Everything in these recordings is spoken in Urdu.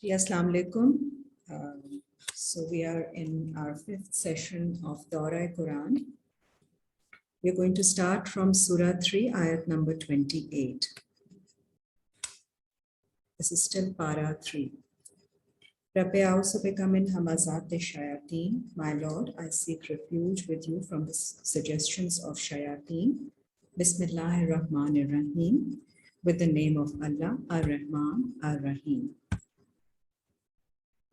Ji, Assalamu alaikum. So we are in our fifth session of Dawra Quran. We are going to start from Surah 3, ayat number 28. This is still Para 3. Rabbi a'udhu bika min hamazati shayateen. My Lord, I seek refuge with you from the suggestions of shayateen. Bismillahir Rahmanir Rahim. With the name of Allah, Ar-Rahman, Ar-Rahim.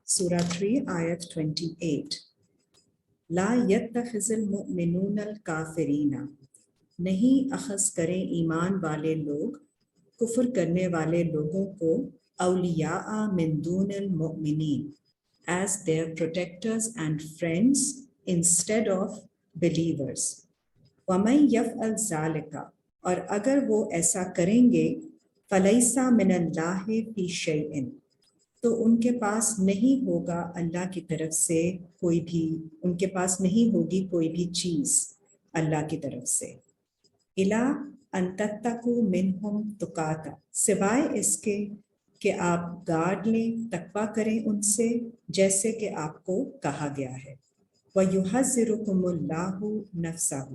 Surah 3, ayat 28. لا يتخذ المؤمنون الكافرین. نہیں اخذ کریں ایمان والے لوگ کفر کرنے والے لوگوں کو اولیاء من دون المؤمنین as their protectors and friends instead of believers. وَمَن يَفْعَلْ ذَلِكَ. اور اگر وہ ایسا کریں گے فَلَيْسَ مِنَ اللَّهِ فِي شَيْءٍ. تو ان کے پاس نہیں ہوگا اللہ کی طرف سے کوئی بھی، ان کے پاس نہیں ہوگی کوئی بھی چیز اللہ کی طرف سے. الا ان تتقوا منہم تقاتا. سوائے اس کے کہ آپ گارڈ لیں، تقویٰ کریں ان سے جیسے کہ آپ کو کہا گیا ہے. وَيُحَذِّرُكُمُ اللَّهُ نَفْسَهُ.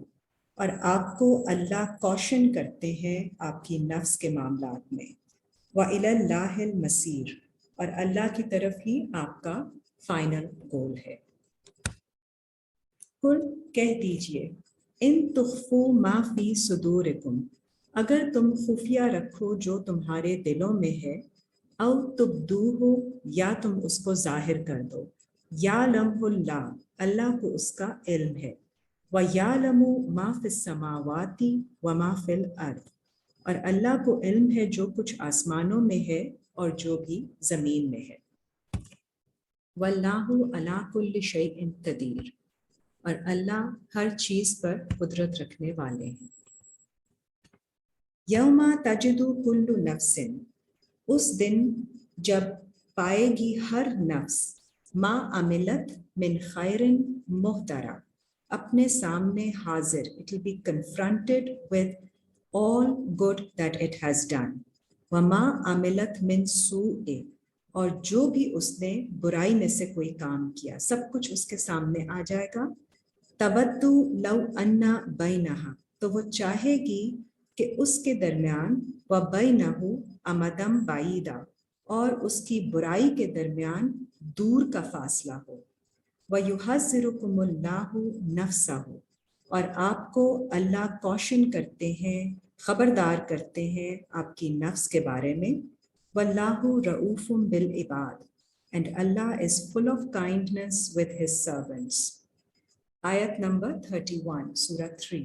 اور آپ کو اللہ کوشن کرتے ہیں آپ کی نفس کے معاملات میں. وَإِلَى اللَّهِ الْمَصِيرُ. اور اللہ کی طرف ہی آپ کا فائنل گول ہے. قل کہہ دیجئے ان تخفوا ما فی صدورکم. اگر تم خفیہ رکھو جو تمہارے دلوں میں ہے، او تبدوہ یا تم اس کو ظاہر کر دو، یعلمہ اللہ اللہ کو اس کا علم ہے، ویعلم ما فی السماوات وما فی الارض. اور اللہ کو علم ہے جو کچھ آسمانوں میں ہے اور جو بھی زمین میں ہے. واللہ علی کل شیء قدیر. اور اللہ ہر چیز پر قدرت رکھنے والے ہیں. یوم تجد کل نفس. اس دن جب پائے گی ہر نفس ما عملت من خیر محضرا. اپنے سامنے حاضر. It will be confronted with all good that it has done. وما عملت من سوء. اور جو بھی اس نے برائی میں سے کوئی کام کیا سب کچھ اس کے سامنے آ جائے گا. تودو لو انا بینہا. تو وہ چاہے گی کہ اس کے درمیان وبینہ امدم بعیدا. اور اس کی برائی کے درمیان دور کا فاصلہ ہو. وَيُحَذِّرُكُمُ اللَّهُ نَفْسَهُ. اور آپ کو اللہ کوشن کرتے ہیں، خبردار کرتے ہیں آپ کی نفس کے بارے میں. وَاللَّهُ رَؤُوفٌ بِالْعِبَادِ. And Allah is full of kindness with his servants. آیت نمبر 31 سورہ 3.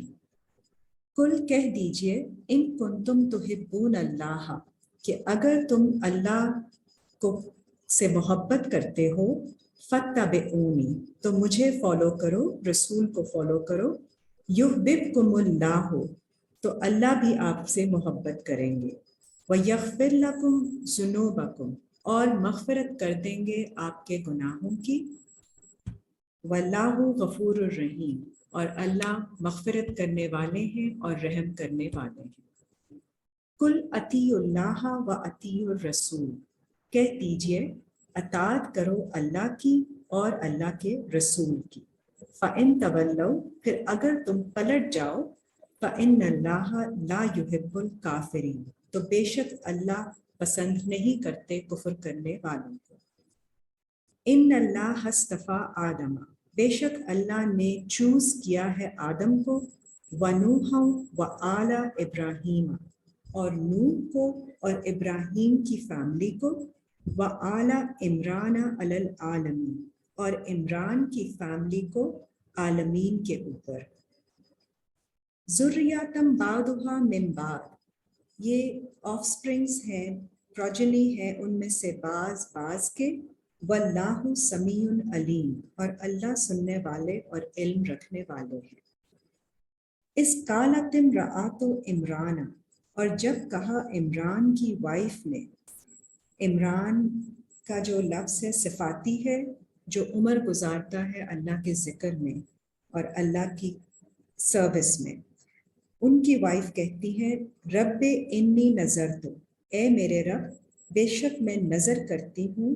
کل کہہ دیجئے ان کنتم تحبون اللہ. کہ اگر تم اللہ کو سے محبت کرتے ہو، فاتبعونی. تو مجھے فالو کرو، رسول کو فالو کرو. یحببکم اللہ. تو اللہ بھی آپ سے محبت کریں گے. وَيَغْفِرْ لَكُمْ ذُنُوبَكُمْ. اور مغفرت کر دیں گے آپ کے گناہوں کی. وَاللَّهُ غَفُورٌ الرحیم. اور اللہ مغفرت کرنے والے ہیں اور رحم کرنے والے ہیں. قُلْ اطیعوا اللہ وَاطیعوا الرسول. کہہ دیجئے اطاعت کرو اللہ کی اور اللہ کے رسول کی. فَإِن تَوَلَّوْا. پھر اگر تم پلٹ جاؤ، فَإِنَّ اللَّهَ لَا يُحِبُّ الْكَافِرِينَ. تو بے شک اللہ پسند نہیں کرتے کفر کرنے والوں کو. ان اللہ اصطفیٰ آدم. بے شک اللہ نے چوز کیا ہے آدم کو. ونوحا وآل ابراہیم. اور نوح کو اور ابراہیم کی فیملی کو. وآل عمران علی العالمین. اور عمران کی فیملی کو عالمین کے اوپر. ذریاتم بعضها من بعض. یہ آف سپرنگز ہیں، پروجنی ہے ان میں سے بعض کے. واللہ سمیع علیم. اور اللہ سننے والے اور علم رکھنے والے ہیں. اس قالت امرأۃ عمران. اور جب کہا عمران کی وائف نے. عمران کا جو لفظ ہے صفاتی ہے، جو عمر گزارتا ہے اللہ کے ذکر میں اور اللہ کی سروس میں. ان کی وائف کہتی ہے رب انی نظرت. اے میرے رب بے شک میں نظر کرتی ہوں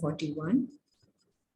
41।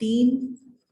3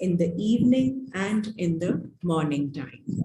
in the evening and in the morning time.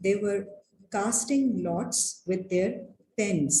they were casting lots with their pens,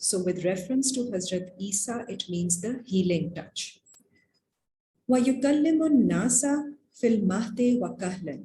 so with reference to Hazrat Isa it means the healing touch. wa yukallimun nasa fil mahdi wa kahlan,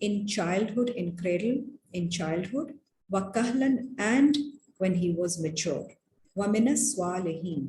in childhood, in cradle, in childhood, wa kahlan, and when he was mature, wa minas swalihin,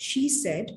she said,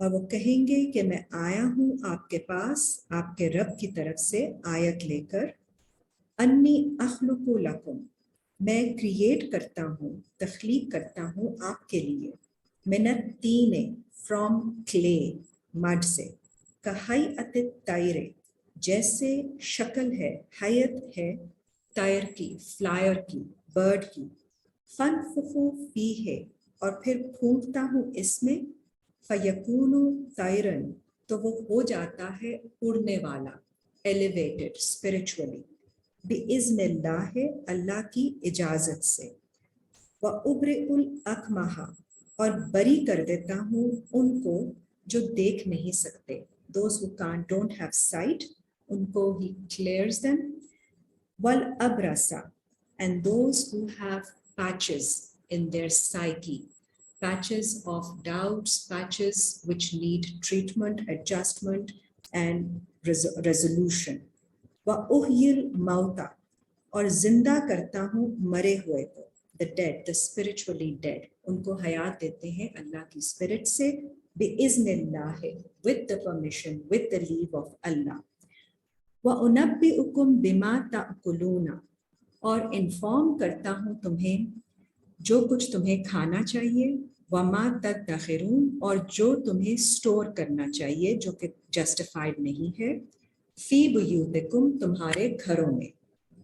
اور وہ کہیں گے کہ میں آیا ہوں آپ کے پاس آپ کے رب کی طرف سے آیت لے کر، انی اخلق لکم، میں کریٹ کرتا ہوں، تخلیق کرتا ہوں آپ کے لیے، من الطین، فرام کلے، مڈ سے، کہیئت الطیر، جیسے شکل ہے، حیت ہے طیر کی، فلائر کی، برڈ کی، فنفخو فیہ، اور پھر پھونکتا ہوں اس میں، فیکون طیرن، تو وہ ہو جاتا ہے اڑنے والا، ایلیویٹڈ اسپرچولی، بِإِذْنِ اللہ، اللہ کی اجازت سے، وَأُبْرِئُ الْأَكْمَحَ، اور بری کر دیتا ہوں ان کو جو دیکھ نہیں سکتے، those who don't have sight، ان کو he clears them، وَالْأَبْرَسَ، and those who have patches in their psyche، patches of doubts, patches which need treatment, adjustment and resolution، وَأُحْيِي الْمَوْتَى، اور زندہ کرتا ہوں مرے ہوئے کو، the dead, the spiritually dead، ان کو حیات دیتے ہیں اللہ کی اسپرٹ سے، بِإِذْنِ اللَّهِ، with the permission, with the leave of Allah، وَأُنَبِّئُكُم بِمَا تَأْكُلُونَ، اور انفارم کرتا ہوں تمہیں جو کچھ تمہیں کھانا چاہیے، وَمَا تَدَّخِرُونَ، اور جو تمہیں سٹور کرنا چاہیے جو کہ جسٹیفائڈ نہیں ہے، فی بیوتکم، تمہارے گھروں میں،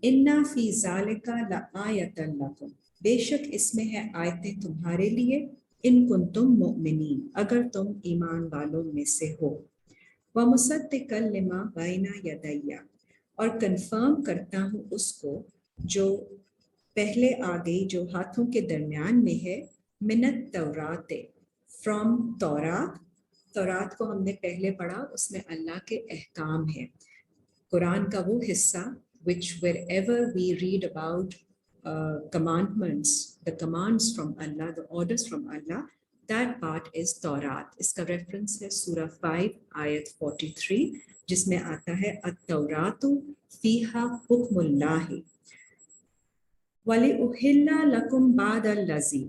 اِنَّا فِی ذَلِکَ لَآیَةً لَکُم، بے شک اس میں ہے آیتیں تمہارے لیے، ان کنتم مؤمنین، اگر تم ایمان والوں میں سے ہو، وَمُصَدِّقًا لِمَا بَیْنَ یَدَیَّ، اور کنفرم کرتا ہوں اس کو جو پہلے آ گئی، جو ہاتھوں کے درمیان میں ہے، من التورات، فرام تورات، تورات کو ہم نے پہلے پڑھا، اس میں اللہ کے احکام ہیں، قرآن کا وہ حصہ which wherever we read about commandments, the commands from Allah, the orders from Allah, that part is Taurat. اس کا ریفرنس ہے سورہ 5 آیت 43 جس میں آتا ہے التورات فیہا حکم اللہ، وَلِأُحِلَّ لَكُمْ بَعْدَ الَّذِی،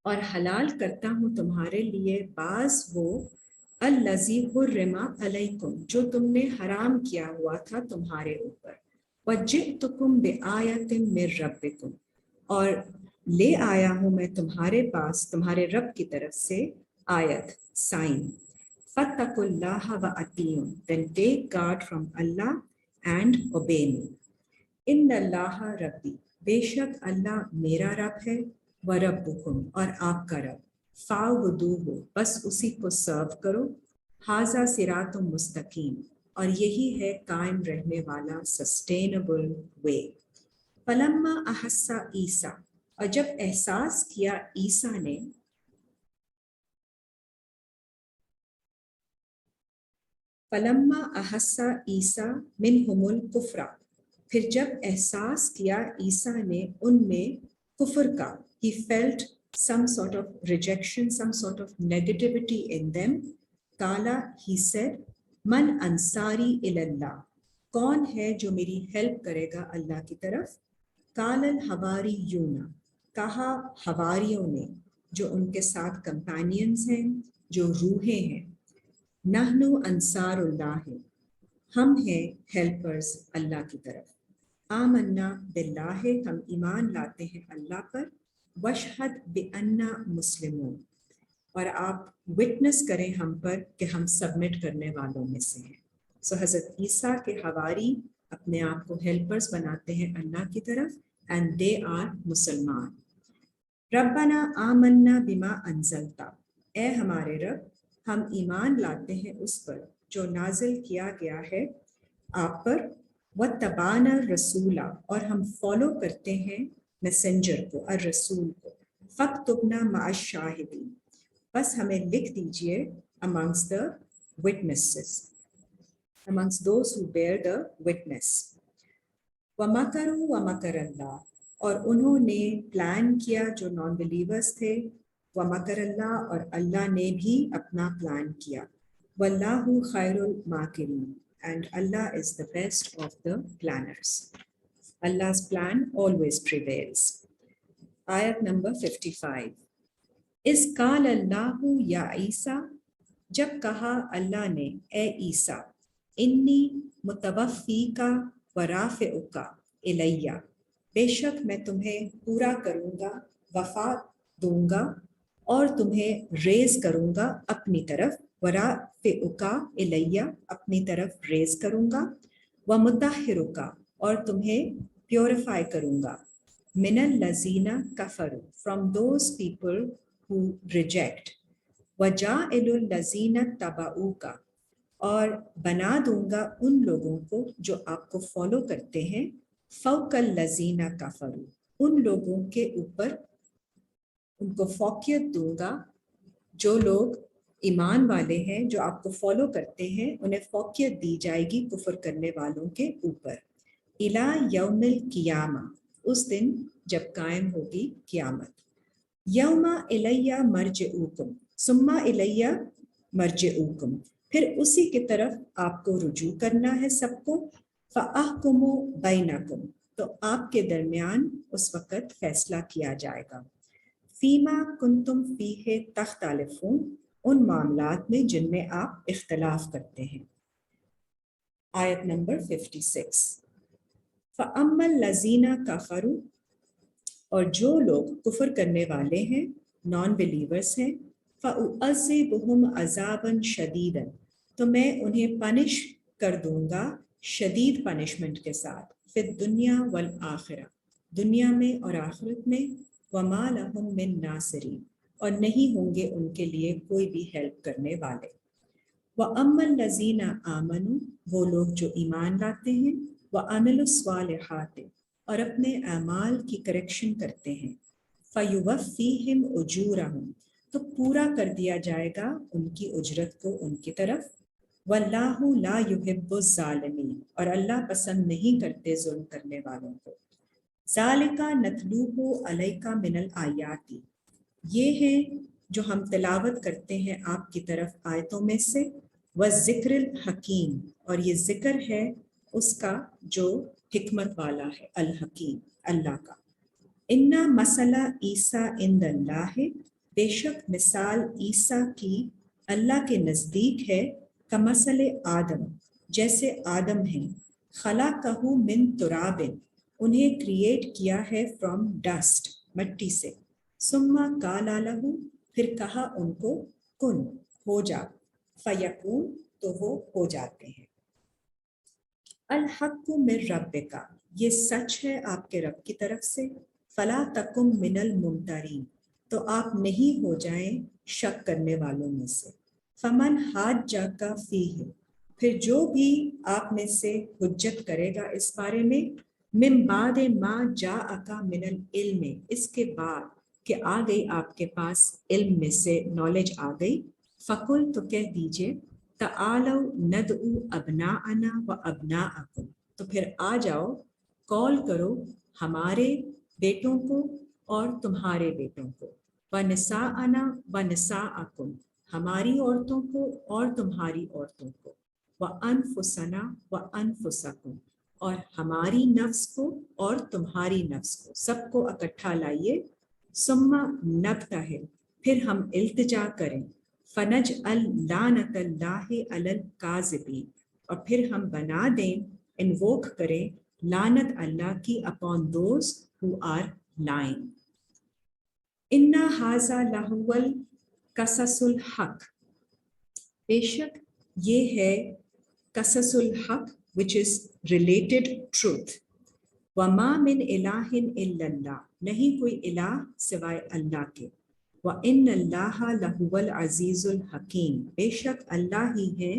اور حلال کرتا ہوں تمہارے لیے بعض وہ، الَّذِی حُرِّمَ عَلَیکم، جو تم نے حرام کیا ہوا تھا تمہارے اوپر، وَجِئْتُکُم بِآیَةٍ مِّن رَبِّکم، اور لے آیا ہوں میں تمہارے پاس تمہارے رب کی طرف سے آیت، سائن، فَاتَّقُوا اللَّهَ وَأَطِیعُونِ، then take guard from Allah and obey me، ان اللہ ربی، بے شک اللہ میرا رب ہے، وربکم، اور آپ کا رب، فاعبدوہ، بس اسی کو سرو کرو، ھذا صراط مستقیم، اور یہی ہے قائم رہنے والا سسٹینیبل وے، فلما احس عیسیٰ، اور جب احساس کیا عیسیٰ نے، فلما احس عیسیٰ منہم الکفر، پھر جب احساس کیا عیسیٰ نے ان میں کفر کا، he felt some sort of rejection, some sort of negativity in them، قالا، he said، من انصاری الی اللہ، کون ہے جو میری ہیلپ کرے گا اللہ کی طرف، قال الحواریون، کہا حواریوں نے، جو ان کے ساتھ کمپینینز ہیں، جو روحیں ہیں، نحن انصار اللہ، ہم ہیں ہیلپرز اللہ کی طرف، آمنا باللہ، ہم ایمان لاتے ہیں اللہ پر، واشہد بأننا مسلمون، اور آپ وٹنس کریں ہم پر کہ ہم سبمٹ کرنے والوں میں سے ہیں۔ سو حضرت عیسیٰ کے حواری اپنے آپ کو ہیلپرز بناتے ہیں اللہ کی طرف، اینڈ دے آر مسلمان۔ ربنا آمنا بما انزلتا، اے ہمارے رب ہم ایمان لاتے ہیں اس پر جو نازل کیا گیا ہے آپ پر، واتبعنا الرسول، اور ہم فالو کرتے ہیں میسنجر کو، الرسول کو، فاکتبنا مع الشاہدین، بس ہمیں لکھ دیجئے amongst the witnesses، amongst those who bear the witness، وَمَكَرُوا وَمَكَرَ اللَّهُ، اور انہوں نے پلان کیا جو نان بلیورز تھے، وَمَكَرَ اللَّهُ، اور اللہ نے بھی اپنا پلان کیا، وَاللَّهُ خَيْرُ الْمَاكِرِينَ، and Allah is the best of the planners، Allah's plan always prevails۔ آیت نمبر 55، اِذْ قَالَ اللَّهُ يَا عِيسَىٰ، جب کہا اللہ نے اے عیسیٰ انی متوفیکا ورافعکا الیہ، بے شک میں تمہیں پورا کروں گا، وفات دوں گا اور تمہیں ریز کروں گا اپنی طرف، ورافعکا الیہ اپنی طرف ریز کروں گا، ومطہرکا اور تمہیں پیوریفائی کروں گا، من الذین کفروا from those people who reject، وَجَاعِلُ الَّذِينَ اتَّبَعُوكَ اور بنا دوں گا ان لوگوں کو جو آپ کو فالو کرتے ہیں، فَوْقَ الَّذِينَ كَفَرُوا ان لوگوں کے اوپر ان کو فوقیت دوں گا، جو لوگ ایمان والے ہیں جو آپ کو فالو کرتے ہیں انہیں فوقیت دی جائے گی کفر کرنے والوں کے اوپر، اِلَى یوم القیامہ اس دن جب قائم ہوگی قیامت، یوم الیہ مرجعوکم ثم الیہ مرجعوکم پھر اسی کی طرف آپ کو رجوع کرنا ہے سب کو، فاحکم بینکم تو آپ کے درمیان اس وقت فیصلہ کیا جائے گا، فیما کنتم فیہ تختلفون ان معاملات میں جن میں آپ اختلاف کرتے ہیں۔ آیت نمبر 56، فَأَمَّا الَّذِينَ كَفَرُوا اور جو لوگ کفر کرنے والے ہیں، نان بلیورز ہیں، فَأُعَذِّبُهُمْ عَذَابًا شَدِيدًا تو میں انہیں پنش کر دوں گا شدید پنشمنٹ کے ساتھ، فی الدنیا والآخرہ دنیا میں اور آخرت میں، وَمَا لَهُم مِّن نَاصِرِينَ اور نہیں ہوں گے ان کے لیے کوئی بھی ہیلپ کرنے والے، وَأَمَّا الَّذِينَ آمَنُوا وہ لوگ جو ایمان لاتے ہیں، وَعَمِلُوا الصَّالِحَاتِ اور اپنے اعمال کی کریکشن کرتے ہیں، فَيُوَفِّيهِمْ أُجُورَهُمْ تو پورا کر دیا جائے گا ان کی اجرت کو ان کی طرف، وَاللَّهُ لَا يُحِبُّ الظَّالِمِينَ اور اللہ پسند نہیں کرتے ظلم کرنے والوں کو، ذَلِكَ نَتْلُوهُ عَلَيْكَ مِنَ الْآيَاتِ یہ ہے جو ہم تلاوت کرتے ہیں آپ کی طرف آیتوں میں سے، وَالذِّكْرِ الْحَكِيمِ اور یہ ذکر ہے اس کا جو حکمت والا ہے، الحکیم اللہ کا، اِنَّ مَثَلَ عِیسیٰ عِندَ اللَّہِ بے شک مثال عیسیٰ کی اللہ کے نزدیک ہے، کمثل آدم جیسے آدم ہیں، خلقہ من تراب انہیں کریٹ کیا ہے فرام ڈسٹ مٹی سے، ثم قال لہ پھر کہا ان کو کن ہو جا، فیکون تو وہ ہو جاتے ہیں، الحق من ربک یہ سچ ہے آپ کے رب کی طرف سے، فلا تکم من الممترین تو آپ نہیں ہو جائیں شک کرنے والوں میں سے، فمن حاجک فیہ پھر جو بھی آپ میں سے حجت کرے گا اس بارے میں، من بعد ما جاءک من العلم اس کے بعد کہ آ گئی آپ کے پاس علم میں سے نالج آ گئی، فقل تو کہہ دیجئے، تعالوا ندعو ابناءنا و ابناءکم تو پھر آ جاؤ کال کرو ہمارے بیٹوں کو اور تمہارے بیٹوں کو، ونساءنا ونساءکم ہماری عورتوں کو اور تمہاری عورتوں کو، وانفسنا وانفسکم اور ہماری نفس کو اور تمہاری نفس کو، سب کو اکٹھا لائیے، ثم نبتہل پھر ہم التجا کریں، فنجعل لعنت اللہ علی الکاذبین اور پھر ہم بنا دیں انووک کریں لعنت اللہ کی upon those who are lying، ان ھذا لہو القصص الحق بے شک یہ ہے قصص الحق which is related truth، وما من الہ الا اللہ نہیں کوئی الہ سوائے اللہ کے، وان اللہ لہو العزیز الحکیم بے شک اللہ ہی ہے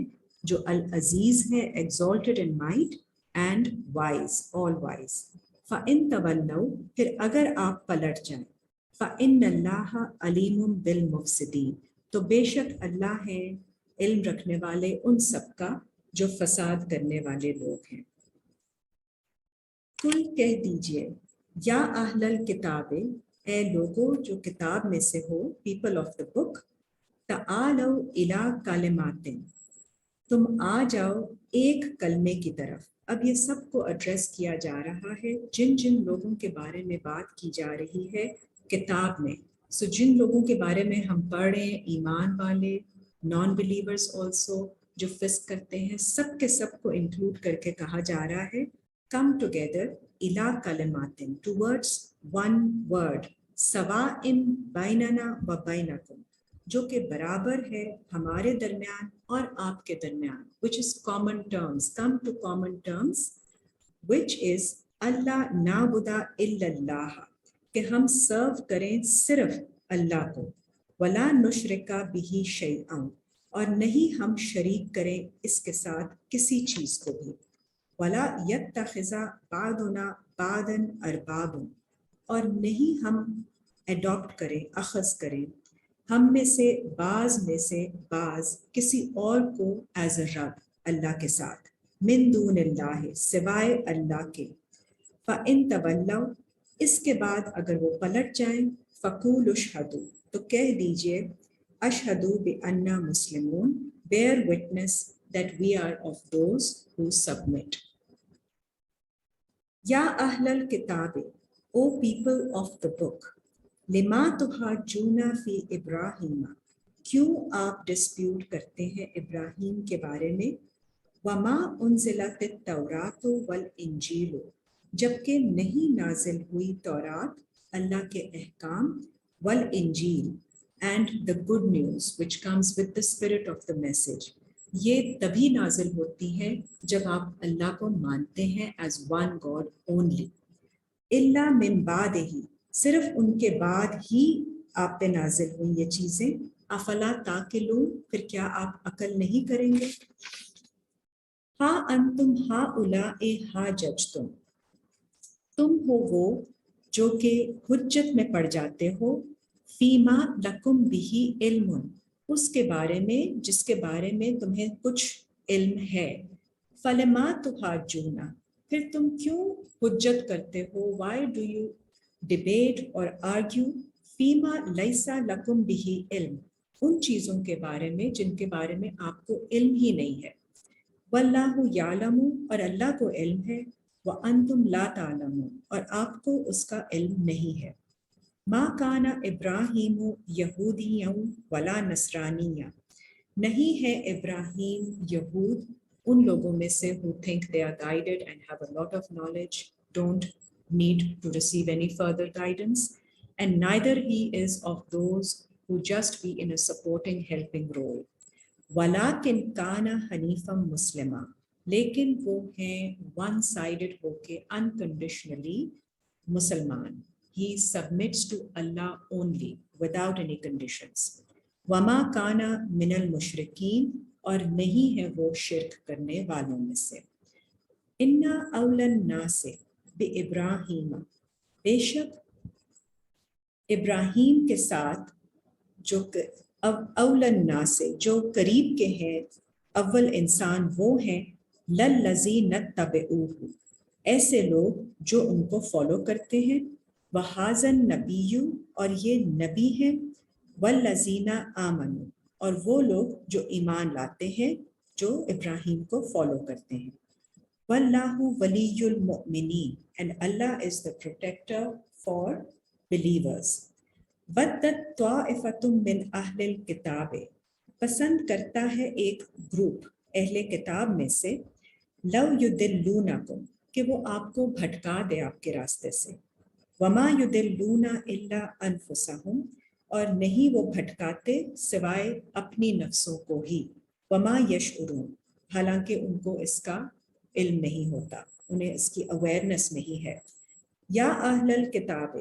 جو العزیز ہے exalted in might and wise all wise، فَإِن تَوَلَّوْا پھر اگر آپ پلٹ جائیں، فَإِنَّ اللَّهَ عَلِيمٌ بِالْمُفْسِدِينَ تو بے شک اللہ ہے علم رکھنے والے ان سب کا جو فساد کرنے والے لوگ ہیں، کل کہہ دیجئے یا اہل الکتاب اے لوگوں جو کتاب میں سے ہو، پیپل آف دا بک، تعالوا الی کلمات تم آ جاؤ ایک کلمے کی طرف، اب یہ سب کو ایڈریس کیا جا رہا ہے جن جن لوگوں کے بارے میں بات کی جا رہی ہے کتاب میں، جن لوگوں کے بارے میں ہم پڑھ رہے ہیں ایمان والے، نان بلیورز آلسو جو فسق کرتے ہیں، سب کے سب کو انکلوڈ کر کے کہا جا رہا ہے کم ٹوگیدر الا کلماتن ٹورڈس ون ورڈ سواء بیننا و بینکم جو کہ برابر ہے ہمارے درمیان اور آپ کے درمیان which is common terms, come to common terms which is اللہ نعبد الا اللہ کہ ہم سرو کریں صرف اللہ کو ولا نشرکا بہ شیئا اور نہیں ہم شریک کریں اس کے ساتھ کسی چیز کو بھی ولا یتخذ بعضنا بعضا اربابا اور نہیں ہم اڈاپٹ کریں اخذ کریں ہم میں سے بعض کسی اور کو ایز اے رب اللہ کے ساتھ من دون اللہ سوائے اللہ کے فَإِن تَوَلَّوْا اس کے بعد اگر وہ پلٹ جائیں فَقُولُوا اشْهَدُوا تو کہہ دیجئے اشہدوا بِأَنَّا مُسْلِمُونَ bear witness that we are of those who submit. یا اہل الکتاب O people of the book لما تحاجون فی ابراہیم کیوں آپ ڈسپیوٹ کرتے ہیں ابراہیم کے بارے میں وما انزلت التوراۃ والانجیل جبکہ نہیں نازل ہوئی تورات اللہ کے احکام والانجیل and the good news which comes with the spirit of the message یہ تبھی نازل ہوتی ہے جب آپ اللہ کو مانتے ہیں as one God only الا من بعد ہی صرف ان کے بعد ہی آپ پہ نازل ہوئی یہ چیزیں افلا تاقلون پھر کیا آپ عقل نہیں کریں گے ہاں انتم ہؤلاء حاججتم تم ہو وہ جو کہ حجت میں پڑ جاتے ہو فیما لکم بہ علم اس کے بارے میں جس کے بارے میں تمہیں کچھ علم ہے فلما تحاجون پھر تم کیوں حجت کرتے ہو why do you debate or argue فیما لیسا لکم بہ علم ان چیزوں کے بارے میں جن کے بارے میں آپ کو علم ہی نہیں ہے واللہ یعلم اور اللہ کو علم ہے وانتم لا تعلمون اور آپ کو اس کا علم نہیں ہے ما کان ابراہیم یہودیا ولا نصرانیا نہیں ہے ابراہیم یہود ان لوگوں میں سے who think they are guided and have a lot of knowledge don't need to receive any further guidance and neither he is of those who just be in a supporting helping role وَلَكِنْ كَانَ حَنِيفًا مُسْلِمًا لیکن وہ ہیں ون سائڈڈ ہو کے unconditionally مسلمان he submits to Allah only without any conditions وَمَا كَانَ مِنَ الْمُشْرِكِينَ اور نہیں ہے وہ شرک کرنے والوں میں سے اِنَّا أَوْلَى النَّاسِ بِإِبْرَاهِيمَ بے شک ابراہیم کے ساتھ جو اول الناس جو قریب کے ہیں اول انسان وہ ہیں للذین اتبعوہ ایسے لوگ جو ان کو فالو کرتے ہیں وہذا النبی اور یہ نبی ہیں والذین آمنوا اور وہ لوگ جو ایمان لاتے ہیں جو ابراہیم کو فالو کرتے ہیں واللہ ولی المؤمنین and Allah is the protector for believers وَدَّتْ طَائِفَةٌ مِّنْ أَهْلِ الْكِتَابِ پسند کرتا ہے ایک گروپ اہل کتاب میں سے لَوْ يُدِلُّونَكُمْ کہ وہ آپ کو بھٹکا دے آپ کے راستے سے وَمَا يُدِلُّونَ إِلَّا أَنفُسَهُمْ اور نہیں وہ بھٹکاتے سوائے اپنی نفسوں کو ہی وَمَا يَشْعُرُونَ حالانکہ ان کو اس کا علم نہیں ہوتا انہیں اس کی اویئرنس نہیں ہے یا اہل الکتاب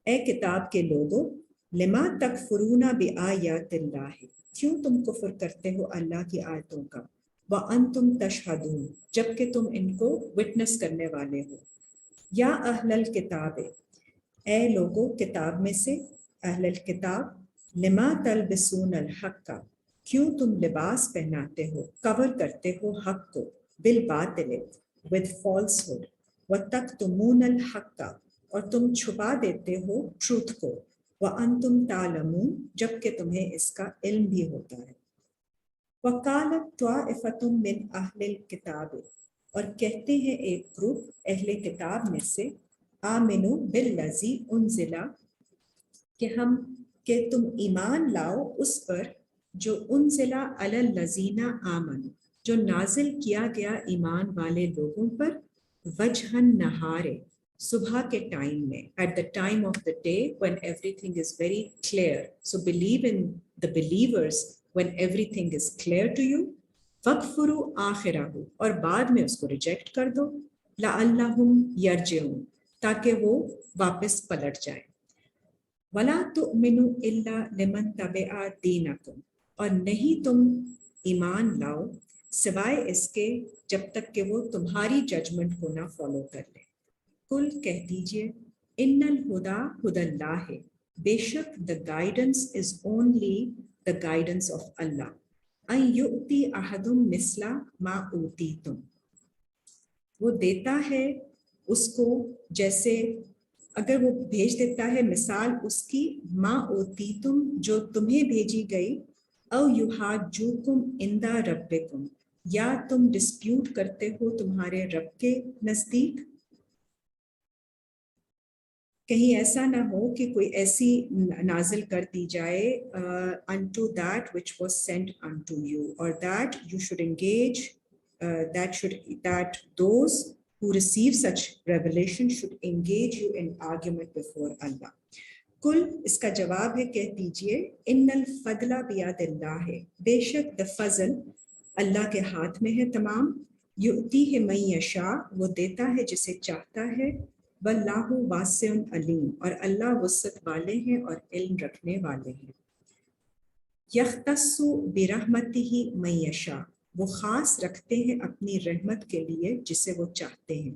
اے کتاب کے لوگوں لما تکفرون بآیات اللہ کیوں تم کفر کرتے ہو اللہ کی آیتوں کا وانتم تشہدون جبکہ تم ان کو وٹنس کرنے والے ہو یا اہل الکتاب اے لوگوں کتاب میں سے اہل الکتاب لما تلبسون الحق کیوں تم لباس پہناتے ہو کور کرتے ہو حق کو بالباطل with falsehood وتکتمون الحق اور تم چھپا دیتے ہو ٹروتھ کو وَأَنْتُمْ تَعْلَمُونَ جبکہ تمہیں اس کا علم بھی ہوتا ہے وَقَالَتْ طَائِفَةٌ مِّنْ أَهْلِ الْكِتَابِ اور کہتے ہیں ایک گروپ اہل کتاب میں سے آمنوا بالذی انزل کہ تم ایمان لاؤ اس پر جو انزلا علی الذین آمنوا، جو نازل کیا گیا ایمان والے لوگوں پر، وجہ نہار، صبح کے ٹائم میں، at the time of the day when everything is very clear. So believe in the believers when everything is clear to you. وَاغْفُرُوا آخِرَهُ، اور بعد میں اس کو ریجیکٹ کر دو، لَعَلَّهُمْ يَرْجِعُونَ، تاکہ وہ واپس پلٹ جائیں. وَلَا تُؤْمِنُوا إِلَّا لِمَنْ تَبِعَ دِينَكُمْ، اور نہیں تم ایمان لاؤ سوائے اس کے جب تک کہ وہ تمہاری ججمنٹ کو نہ فالو کر لے. کل کہہ دیجئے، ان الہدا ہدی اللہ، بے شک the guidance is only the guidance of Allah. ان یؤتی احد مثل ما اوتیتم، وہ دیتا ہے اس کو جیسے، اگر وہ بھیج دیتا ہے مثال اس کی، ما اوتیتم جو تمہیں بھیجی گئی، او یحاجوکم عند ربکم، یا تم ڈسپیوٹ کرتے ہو تمہارے رب کے نزدیک. کہیں ایسا نہ ہو کہ کوئی ایسی نازل کر دی جائے unto that which was sent unto you, or that you should engage, that those who receive such revelation should engage you in argument before Allah. کل اس کا جواب ہے، کہہ دیجئے، ان الفضل بیاد اللہ، بے شک دا فضل اللہ کے ہاتھ میں ہے تمام. یؤتیہ من یشاء، وہ دیتا ہے جسے چاہتا ہے. واللہ واسع علیم، اور اللہ وسعت والے ہیں اور علم رکھنے والے ہیں. یختص برحمتہ من یشاء، وہ خاص رکھتے ہیں اپنی رحمت کے لیے جسے وہ چاہتے ہیں.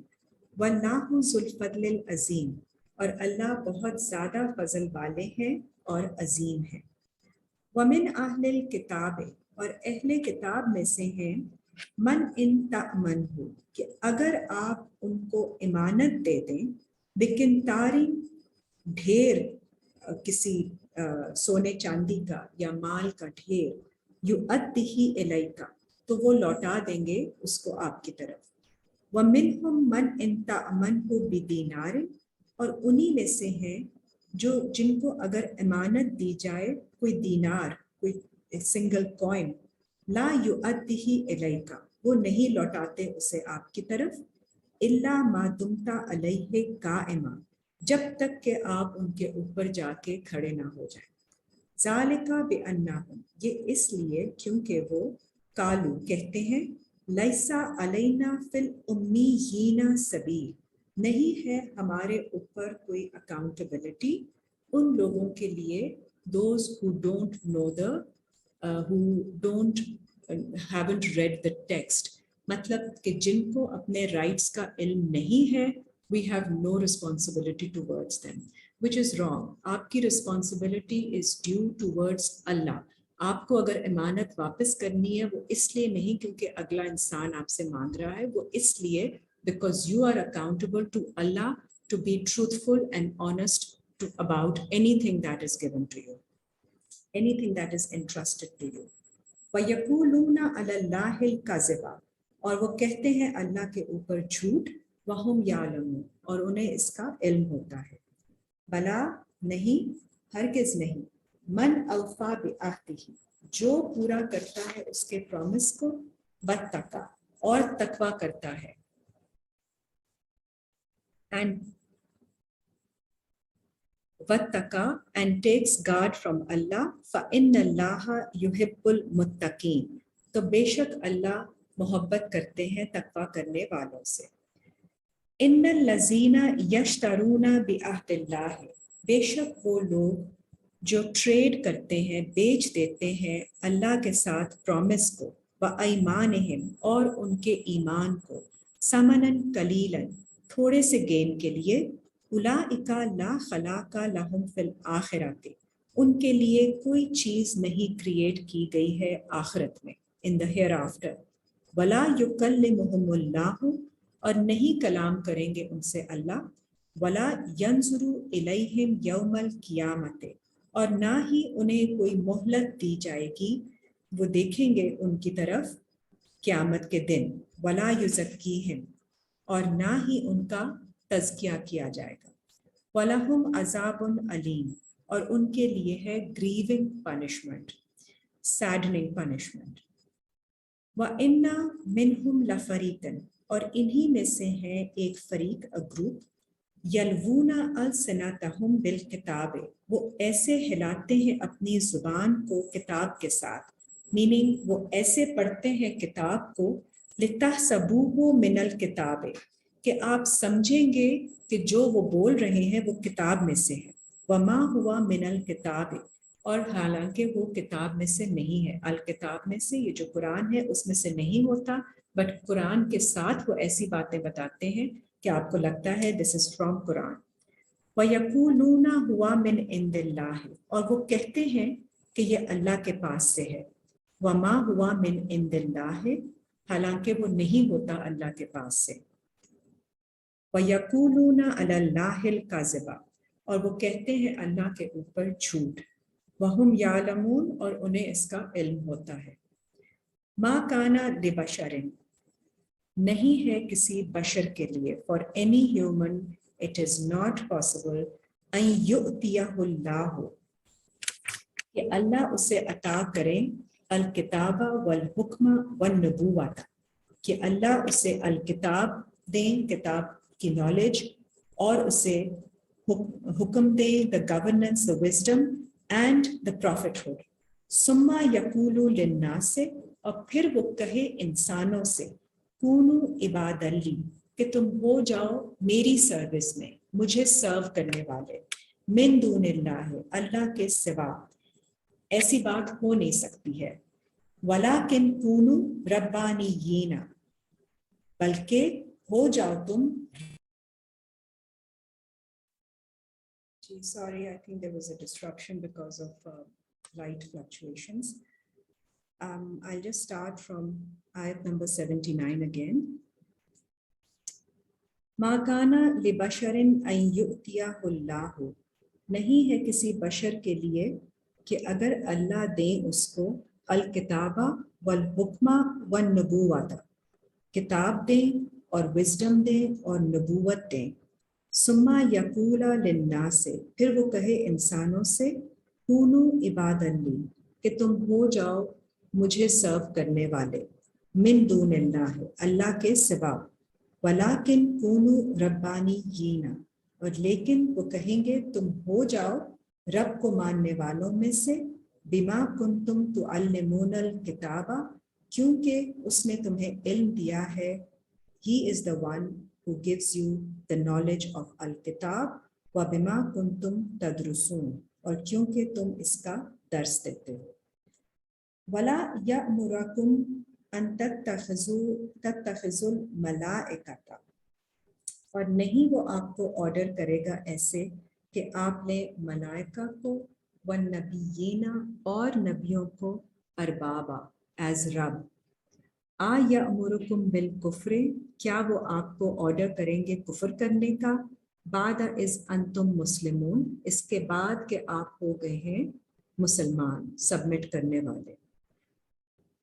واللہ ذو الفضل العظیم، اور اللہ بہت زیادہ فضل والے ہیں اور عظیم ہیں. ومن اہل الکتاب، اور اہل کتاب میں سے ہیں، من ان تأمنہ، کہ اگر آپ ان کو امانت دے دیں، بکنتاری، ڈھیر کسی سونے چاندی کا یا مال کا ڈھیر، یؤدیہ الیک، تو وہ لوٹا دیں گے اس کو آپ کی طرف. ومنہم من ان تأمنہ بدینار، اور انہی میں سے ہیں جو جن کو اگر امانت دی جائے کوئی دینار، کوئی سنگل کوئن، لا یؤدیہ الیک، وہ نہیں لوٹاتے اسے آپ کی طرف، الا ما دمت علیہ قائما، جب تک کہ آپ ان کے اوپر جا کے کھڑے نہ ہو جائیں. ذالک بانہم، یہ اس لیے کیونکہ وہ، قالو کہتے ہیں، لیسا علینا فی الامیین سبیل، نہیں ہے ہمارے اوپر کوئی اکاؤنٹیبلٹی ان لوگوں کے لیے، those who don't know who don't haven't read the text، مطلب کہ جن کو اپنے رائٹس کا علم نہیں ہے، we have no responsibility towards them, which is wrong. آپ کی responsibility is due towards Allah. آپ کو اگر امانت واپس کرنی ہے، وہ اس لیے نہیں کیونکہ اگلا انسان آپ سے مانگ رہا ہے، وہ اس لیے because you are accountable to Allah to be truthful and honest about anything that is given to you, anything that is entrusted to you. وَيَقُولُونَ عَلَى اللَّهِ الْكَذِبَ، اور وہ کہتے ہیں اللہ کے اوپر جھوٹ، وَهُمْ يَعْلَمُونَ، اور انہیں اس کا علم ہوتا ہے. بلا، نہیں، ہرگز نہیں، من اوفا بعہدہ، جو پورا کرتا ہے اس کے پرومس کو، واتقی، اور تقوی کرتا ہے، واتقى and takes guard from Allah، فإن اللہ يحب المتقین، تو بے شک اللہ محبت کرتے ہیں تقوی کرنے والوں سے. ان الذین یشترون بعہد اللہ، بے شک وہ لوگ جو ٹریڈ کرتے ہیں، بیچ دیتے ہیں اللہ کے ساتھ پرومس کو، وایمانہم، اور ان کے ایمان کو، ثمنا قلیلا، تھوڑے سے گین کے لیے، اولئک لا خلاق لہم فی الآخرۃ، ان کے لیے کوئی چیز نہیں کریٹ کی گئی ہے آخرت میں، ان دا ہیئر آفٹر. ولا یکلمہم اللہ، اور نہیں کلام کریں گے ان سے اللہ. ولا ینظر الیہم یوم القیامۃ، اور نہ ہی انہیں کوئی مہلت دی جائے گی، وہ دیکھیں گے ان کی طرف قیامت کے دن. ولا یزکیہم، اور نہ ہی ان کا تزکیہ کیا جائے گا. وَلَهُمْ عَذَابٌ عَلِيمٌ، اور ان کے لیے ہے گریونگ پنشمنٹ. saddening punishment. وَإِنَّ مِنْهُمْ لَفَرِيقًا, اور انہی میں سے ہیں ایک فریق, a group, یلوون السنتہم بالکتاب, وہ ایسے ہلاتے ہیں اپنی زبان کو کتاب کے ساتھ, meaning وہ ایسے پڑھتے ہیں کتاب کو, لِتَحْسَبُوهُ مِنَ الْكِتَابِ, کہ آپ سمجھیں گے کہ جو وہ بول رہے ہیں وہ کتاب میں سے ہے. وَمَا هُوَ مِنَ الْكِتَابِ, اور حالانکہ وہ کتاب میں سے نہیں ہے. الکتاب میں سے, یہ جو قرآن ہے اس میں سے نہیں ہوتا, بٹ قرآن کے ساتھ وہ ایسی باتیں بتاتے ہیں کہ آپ کو لگتا ہے دس از فرام قرآن. وَيَقُولُونَ هُوَ مِنْ عِنْدِ اللَّهِ, اور وہ کہتے ہیں کہ یہ اللہ کے پاس سے ہے. وَمَا هُوَ مِنْ عِنْدِ اللَّهِ, حالانکہ وہ نہیں ہوتا اللہ کے پاس سے. وَيَقُولُونَ عَلَى اللَّهِ الْكَذِبَ, اور وہ کہتے ہیں اللہ کے اوپر جھوٹ. وَهُمْ يَعْلَمُونَ, اور انہیں اس کا علم ہوتا ہے. مَا كَانَ لِبَشَرٍ, نہیں ہے کسی بشر کے لیے, for any human it is not possible أَن يُؤْتِيَهُ اللَّهُ, کہ اللہ اسے عطا کریں الکتاب والحکم والنبوۃ, کہ اللہ اسے الکتاب دیں, کتاب کی نالج, اور اسے حکم دیں, the governance, the wisdom and the prophethood. ثم یقول للناس, اور پھر وہ کہے انسانوں سے, کونو عباد لی, کہ تم ہو جاؤ میری سروس میں, مجھے سرو کرنے والے. من دون اللہ, اللہ کے سوا ایسی بات ہو نہیں سکتی ہے. ولیکن کونو ربانیین, بلکہ ہو جاؤ تم. Sorry, I think there was a disruption because of light fluctuations. I'll just start from ayat number 79 again. مَا كَانَ لِبَشَرٍ أَن يُؤْتِيَهُ اللَّهُ, نہیں ہے کسی بشر کے لیے کہ اگر اللہ دیں اس کو الکتاب والحکم والنبوۃ, کتاب دیں اور وزڈم دیں اور نبوت دیں. ثم یقول للناس, پھر وہ کہے انسانوں سے, کونو عباد لی, کہ تم ہو جاؤ مجھے سرو کرنے والے. من دون اللہ, اللہ کے سوا. ولیکن کونو ربانیین, اور لیکن وہ کہیں گے تم ہو جاؤ رب کو ماننے والوں میں سے. بما کنتم تعلمون الکتاب, کیونکہ اس نے تمہیں علم دیا ہے. He is the one who gives you the knowledge of الکتاب. وبما کنتم تدرسون, اور کیونکہ تم اس کا درس دیتے ہو. ولا یأمرکم ان تتخذوا الملائکۃ, اور نہیں وہ آپ کو آرڈر کرے گا ایسے کہ آپ نے ملائکہ کو, والنبیین, اور نبیوں کو, اربابا, ایز رب. یأمرکم بالکفر, کیا وہ آپ کو آرڈر کریں گے کفر کرنے کا. بعد از انتم مسلمون, اس کے بعد کہ آپ ہو گئے ہیں مسلمان, سبمٹ کرنے والے.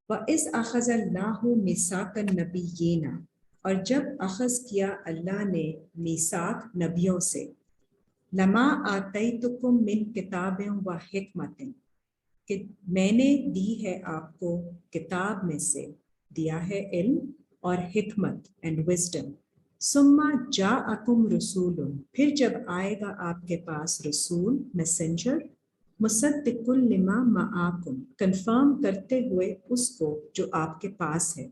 وَإِذْ أَخَذَ اللَّهُ مِيثَاقَ النَّبِيِّينَ, اور جب اخذ کیا اللہ نے میثاق نبیوں سے. لما آتیتکم من کتاب و حکمت, کہ میں نے دی ہے آپ کو کتاب میں سے, دیا ہے علم اور حکمت اینڈ وزڈم. ثم جاءکم رسول, پھر جب آئے گا آپ کے پاس رسول, میسنجر, مصدق لما معاکم, کنفرم کرتے ہوئے اس کو جو آپ کے پاس ہے.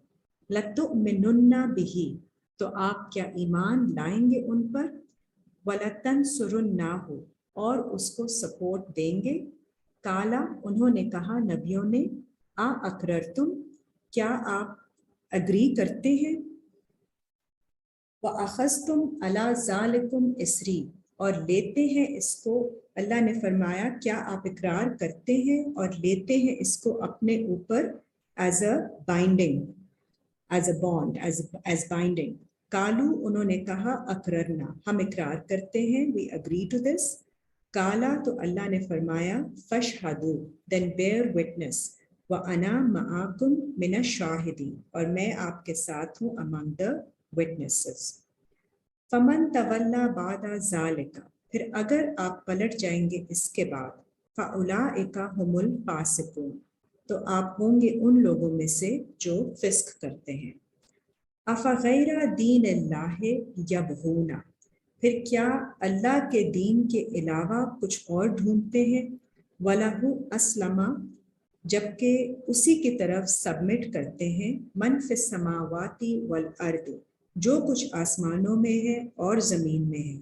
لتؤمنن بہ, تو آپ کیا ایمان لائیں گے ان پر. وَلَتَنْصُرُنَّهُ, اور اس کو سپورٹ دیں گے. کالا, انہوں نے کہا نبیوں نے, اقررتم, کیا آپ اگری کرتے ہیں. وَأَخَذْتُمْ عَلَى ذَلِكُمْ إِصْرِي, اور لیتے ہیں اس کو, اللہ نے فرمایا کیا آپ اقرار کرتے ہیں اور لیتے ہیں اس کو اپنے اوپر as a binding, as a bond, as binding. کالو, انہوں نے کہا اقررنا, ہم اقرار کرتے ہیں, وی اگری ٹو دس. کالا, تو اللہ نے فرمایا فاشہدوا, دین بیئر وٹنس. وَأَنَا مَعَكُمْ مِنَ الشَّاهِدِينَ, اور میں آپ کے ساتھ ہوں among the witnesses. فَمَن تَوَلَّى بَعْدَ ذَلِكَ, پھر اگر آپ پلٹ جائیں گے اس کے بعد. فَأُولَئِكَ هُمُ الْفَاسِقُونَ, تو آپ ہوں گے ان لوگوں میں سے جو فسق کرتے ہیں۔ افغیر دین اللہ یبغون، پھر کیا اللہ کے دین کے علاوہ کچھ اور ڈھونڈتے ہیں؟ وَلَهُ أَسْلَمَ، جبکہ اسی کی طرف سبمٹ کرتے ہیں، من فی السماوات والارض، جو کچھ آسمانوں میں ہے اور زمین میں ہے،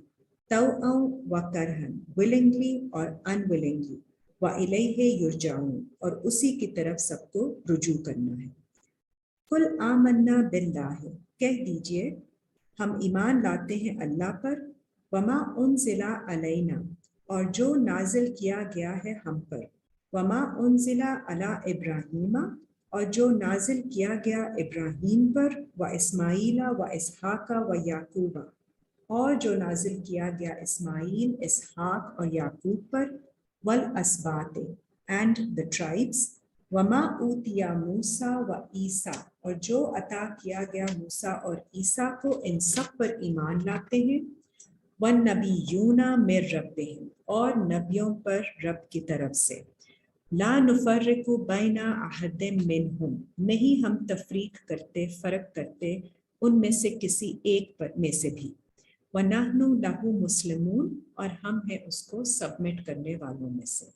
طوعا و کرہا، willingly اور unwillingly، وَإِلَيْهِ يُرْجَعُونَ، اور اسی کی طرف سب کو رجوع کرنا ہے۔ قُلْ آمَنَّا بِاللَّهِ، کہہ دیجئے ہم ایمان لاتے ہیں اللہ پر، وما انزل علینا، اور جو نازل کیا گیا ہے ہم پر، وما انزل علی ابراہیم، اور جو نازل کیا گیا ابراہیم پر، و اسماعیل و اسحاق و یعقوب، اور جو نازل کیا گیا اسماعیل، اسحاق اور یعقوب پر، والاسباط اینڈ the tribes، وما اوتیا موسیٰ و عیسیٰ، اور جو عطا کیا گیا موسیٰ اور عیسیٰ کو، ان سب پر ایمان لاتے ہیں، والنبیون من ربہم، اور نبیوں پر رب کی طرف سے، لا نفرق بین احد منہم، نہیں ہم تفریق کرتے، فرق کرتے ان میں سے کسی ایک پر میں سے بھی، وَنَحْنُ لَهُ مُسْلِمُونَ، اور ہم ہیں اس کو سبمٹ کرنے والوں میں سے۔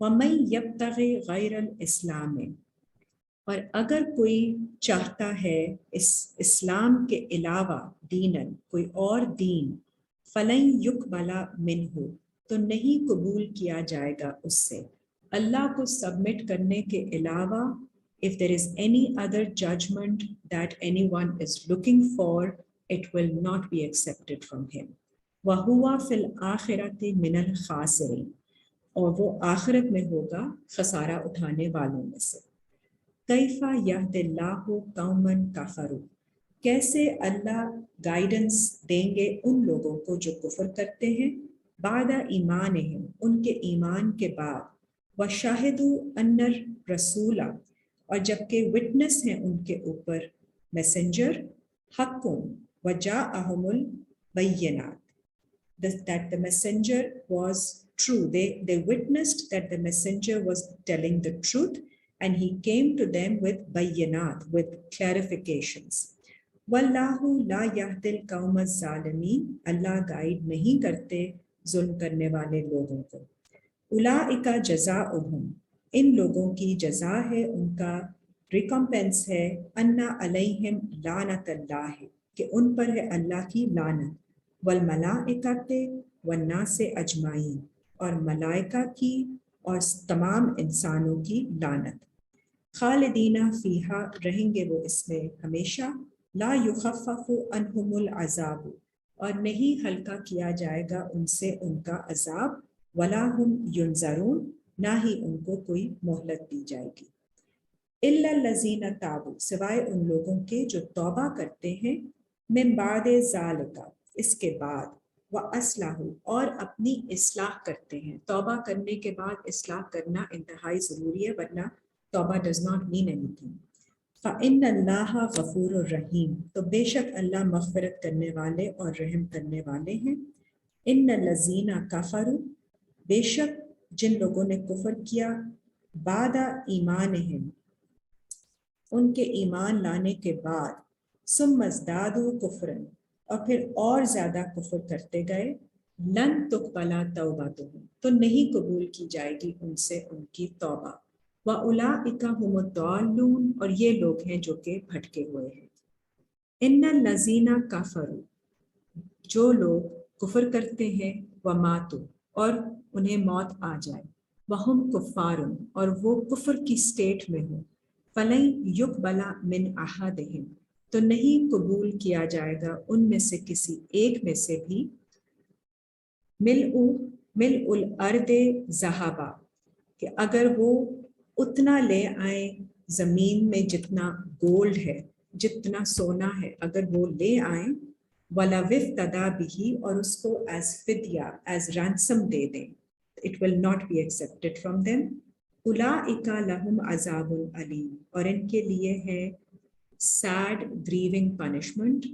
وَمَن يَبْتَغِ غَيْرَ الْإِسْلَامِ، اور اگر کوئی چاہتا ہے اس اسلام کے علاوہ دینن، کوئی اور دین، فَلَن يُقْبَلَ مِنْهُ، تو نہیں قبول کیا جائے گا اس سے۔ اللہ کو سبمٹ کرنے کے علاوہ if there is any other judgment that anyone is looking for, it will not be accepted from him. وَهُوَ فِي الْآخِرَةِ مِنَ الْخَاسِرِينَ، اور وہ آخرت میں ہوگا خسارہ اٹھانے والوں میں سے۔ کیف یہد اللہ قوما کفروا، کیسے اللہ گائیڈنس دیں گے ان لوگوں کو جو کفر کرتے ہیں، بعد ایمانہم، ان کے ایمان کے بعد، وشاہدوا ان الرسول، اور جبکہ وٹنس ہیں ان کے اوپر میسنجر، حق وجاءہم البینات، that the messenger was true. They witnessed that the messenger was telling the truth, and he came to them with bayyanat, with clarifications. وَاللَّهُ لَا يَهْدِي الْقَوْمَ الظَّالِمِينَ، اللہ گائیڈ نہیں کرتے ظلم کرنے والے لوگوں کو۔ أُولَٰئِکَ جَزَاؤُهُمْ، ان لوگوں کی جزا ہے، ان کا ریکمپنس ہے، أَنَّ عَلَيْهِمْ لَعْنَةَ اللَّهِ، کہ ان پر ہے اللہ کی لعنت، والملائکۃ والناس اجمعین، اور ملائکہ کی اور تمام انسانوں کی لعنت، خالدین فیہا، رہیں گے وہ اس میں ہمیشہ، لا یخفف عنہم العذاب، اور نہیں ہلکا کیا جائے گا ان سے ان کا عذاب، ولا ہم ینظرون، نہ ہی ان کو کوئی مہلت دی جائے گی، الا الذین تابوا، سوائے ان لوگوں کے جو توبہ کرتے ہیں، من بعد ذالک، اس کے بعد، وَأَصْلَحُوا، اور اپنی اصلاح کرتے ہیں۔ توبہ کرنے کے بعد اصلاح کرنا انتہائی ضروری ہے، ورنہ توبہ does not mean anything۔ فَإِنَّ اللَّهَ غَفُورٌ رَحِيمٌ، تو بے شک اللہ مغفرت کرنے والے اور رحم کرنے والے ہیں۔ إِنَّ الَّذِينَ كَفَرُوا، بے شک جن لوگوں نے کفر کیا، بعد ایمانہم، ان کے ایمان لانے کے بعد، ثم ازدادوا کفرا، اور پھر اور زیادہ کفر کرتے گئے، لن تقبل توبتہم، تو نہیں قبول کی جائے گی ان سے ان کی توبہ، وَأُولَئِکَ هُمُ الضَّالُّونَ، اور یہ لوگ ہیں جو کہ بھٹکے ہوئے ہیں۔ ان الذین کفروا، جو لوگ کفر کرتے ہیں، وماتوا، اور انہیں موت آ جائے، وہم کفار، اور وہ کفر کی سٹیٹ میں ہوں، فلن یقبل من احدہم، تو نہیں قبول کیا جائے گا ان میں سے کسی ایک میں سے بھی، ملء الارض ذہبا، کہ اگر وہ اتنا لے آئیں زمین میں جتنا گولڈ ہے، جتنا سونا ہے، اگر وہ لے آئیں، وَلَوِ افْتَدَىٰ بِهِ، اور اس کو ایز فدیہ، ایز رینسم دے دیں، it will not be accepted from them۔ أُولَٰئِکَ لَهُمْ عَذَابٌ أَلِیمٌ، اور ان کے لیے ہے سیڈ گریونگ پنشمنٹ،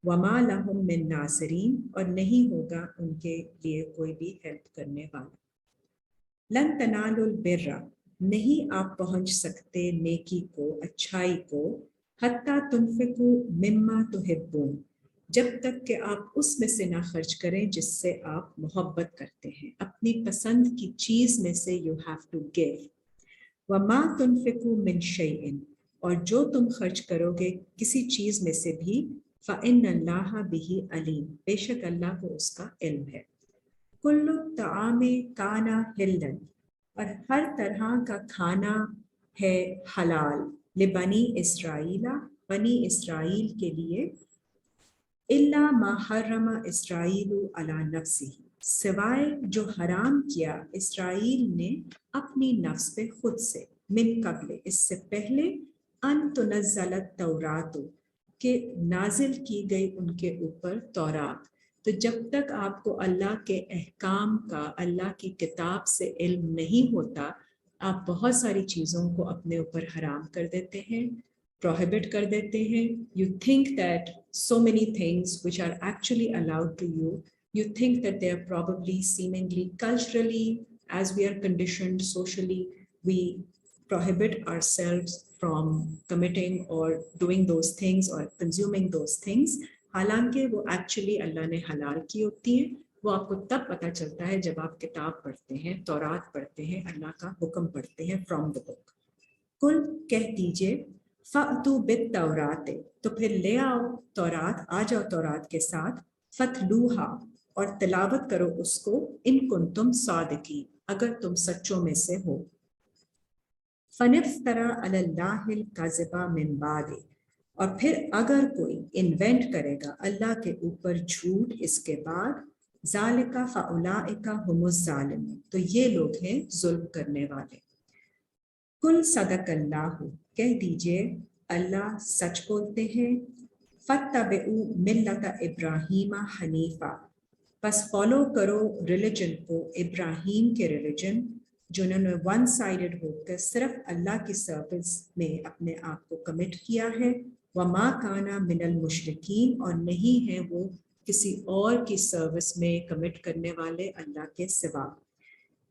وما لہم من ناصرین، اور نہیں ہوگا ان کے لیے کوئی بھی ہیلپ کرنے والا۔ لن تنالوا البر، نہیں آپ پہنچ سکتے نیکی کو، اچھائی کو، حتیٰ تنفقو مما تحبون، جب تک کہ آپ اس میں سے نہ خرچ کریں جس سے آپ محبت کرتے ہیں. اپنی پسند کی چیز میں سے you have to give. وما تنفقو من شیء، اور جو تم خرچ کرو گے کسی چیز میں سے بھی، فإن اللہ بہ علیم، بے شک اللہ کو اس کا علم ہے. کل طعام کان حلا، اور ہر طرح کا کھانا ہے حلال، لبنی اسرائیل، بنی اسرائیل کے لیے، الا ما حرم اسرائیل علی نفسہ، سوائے جو حرام کیا اسرائیل نے اپنی نفس پہ خود سے، من قبل، اس سے پہلے، ان تنزل التورات، کہ نازل کی گئی ان کے اوپر تورات. تو جب تک آپ کو اللہ کے احکام کا، اللہ کی کتاب سے علم نہیں ہوتا، آپ بہت ساری چیزوں کو اپنے اوپر حرام کر دیتے ہیں، prohibit کر دیتے ہیں. You think that so many things which are actually allowed to you, you think that they are probably seemingly culturally, as we are conditioned socially, we prohibit ourselves from committing or doing those things or consuming those things. حالانکہ وہ ایکچولی اللہ نے حلال کی ہوتی ہیں. وہ آپ کو تب پتہ چلتا ہے جب آپ کتاب پڑھتے ہیں، تورات پڑھتے ہیں، اللہ کا حکم پڑھتے ہیں فرام دا بک. کل کہہ دیجئے، فَأْتُوا بِالتَّوْرَاتِ، تو پھر لے آؤ تورات، آ جاؤ تورات کے ساتھ، فَتْلُوهَا، اور تلاوت کرو اس کو، ان کنتم صادقین، اگر تم سچوں میں سے ہو. فَنِفْتَرَى عَلَى اللَّهِ الْكَذِبَ مِن بَعْدِ، اور پھر اگر کوئی انوینٹ کرے گا اللہ کے اوپر جھوٹ اس کے بعد، ذَلِكَ فَأُولَٰئِكَ هُمُ الظَّالِمُونَ، تو یہ لوگ ہیں ظلم کرنے والے. کل صدق اللہ، کہہ دیجئے اللہ سچ بولتے ہیں. فَاتَّبِعُوا مِلَّةَ ابراہیم حنیفا، پس فالو کرو ریلیجن کو، ابراہیم کے ریلیجن، جنہوں نے ون سائیڈڈ ہو کر صرف اللہ کی سروس میں اپنے آپ کو کمٹ کیا ہے. وَمَا كَانَ مِنَ الْمُشْرِكِينَ، اور نہیں ہے وہ کسی اور کی سروس میں کمٹ کرنے والے اللہ کے سوا.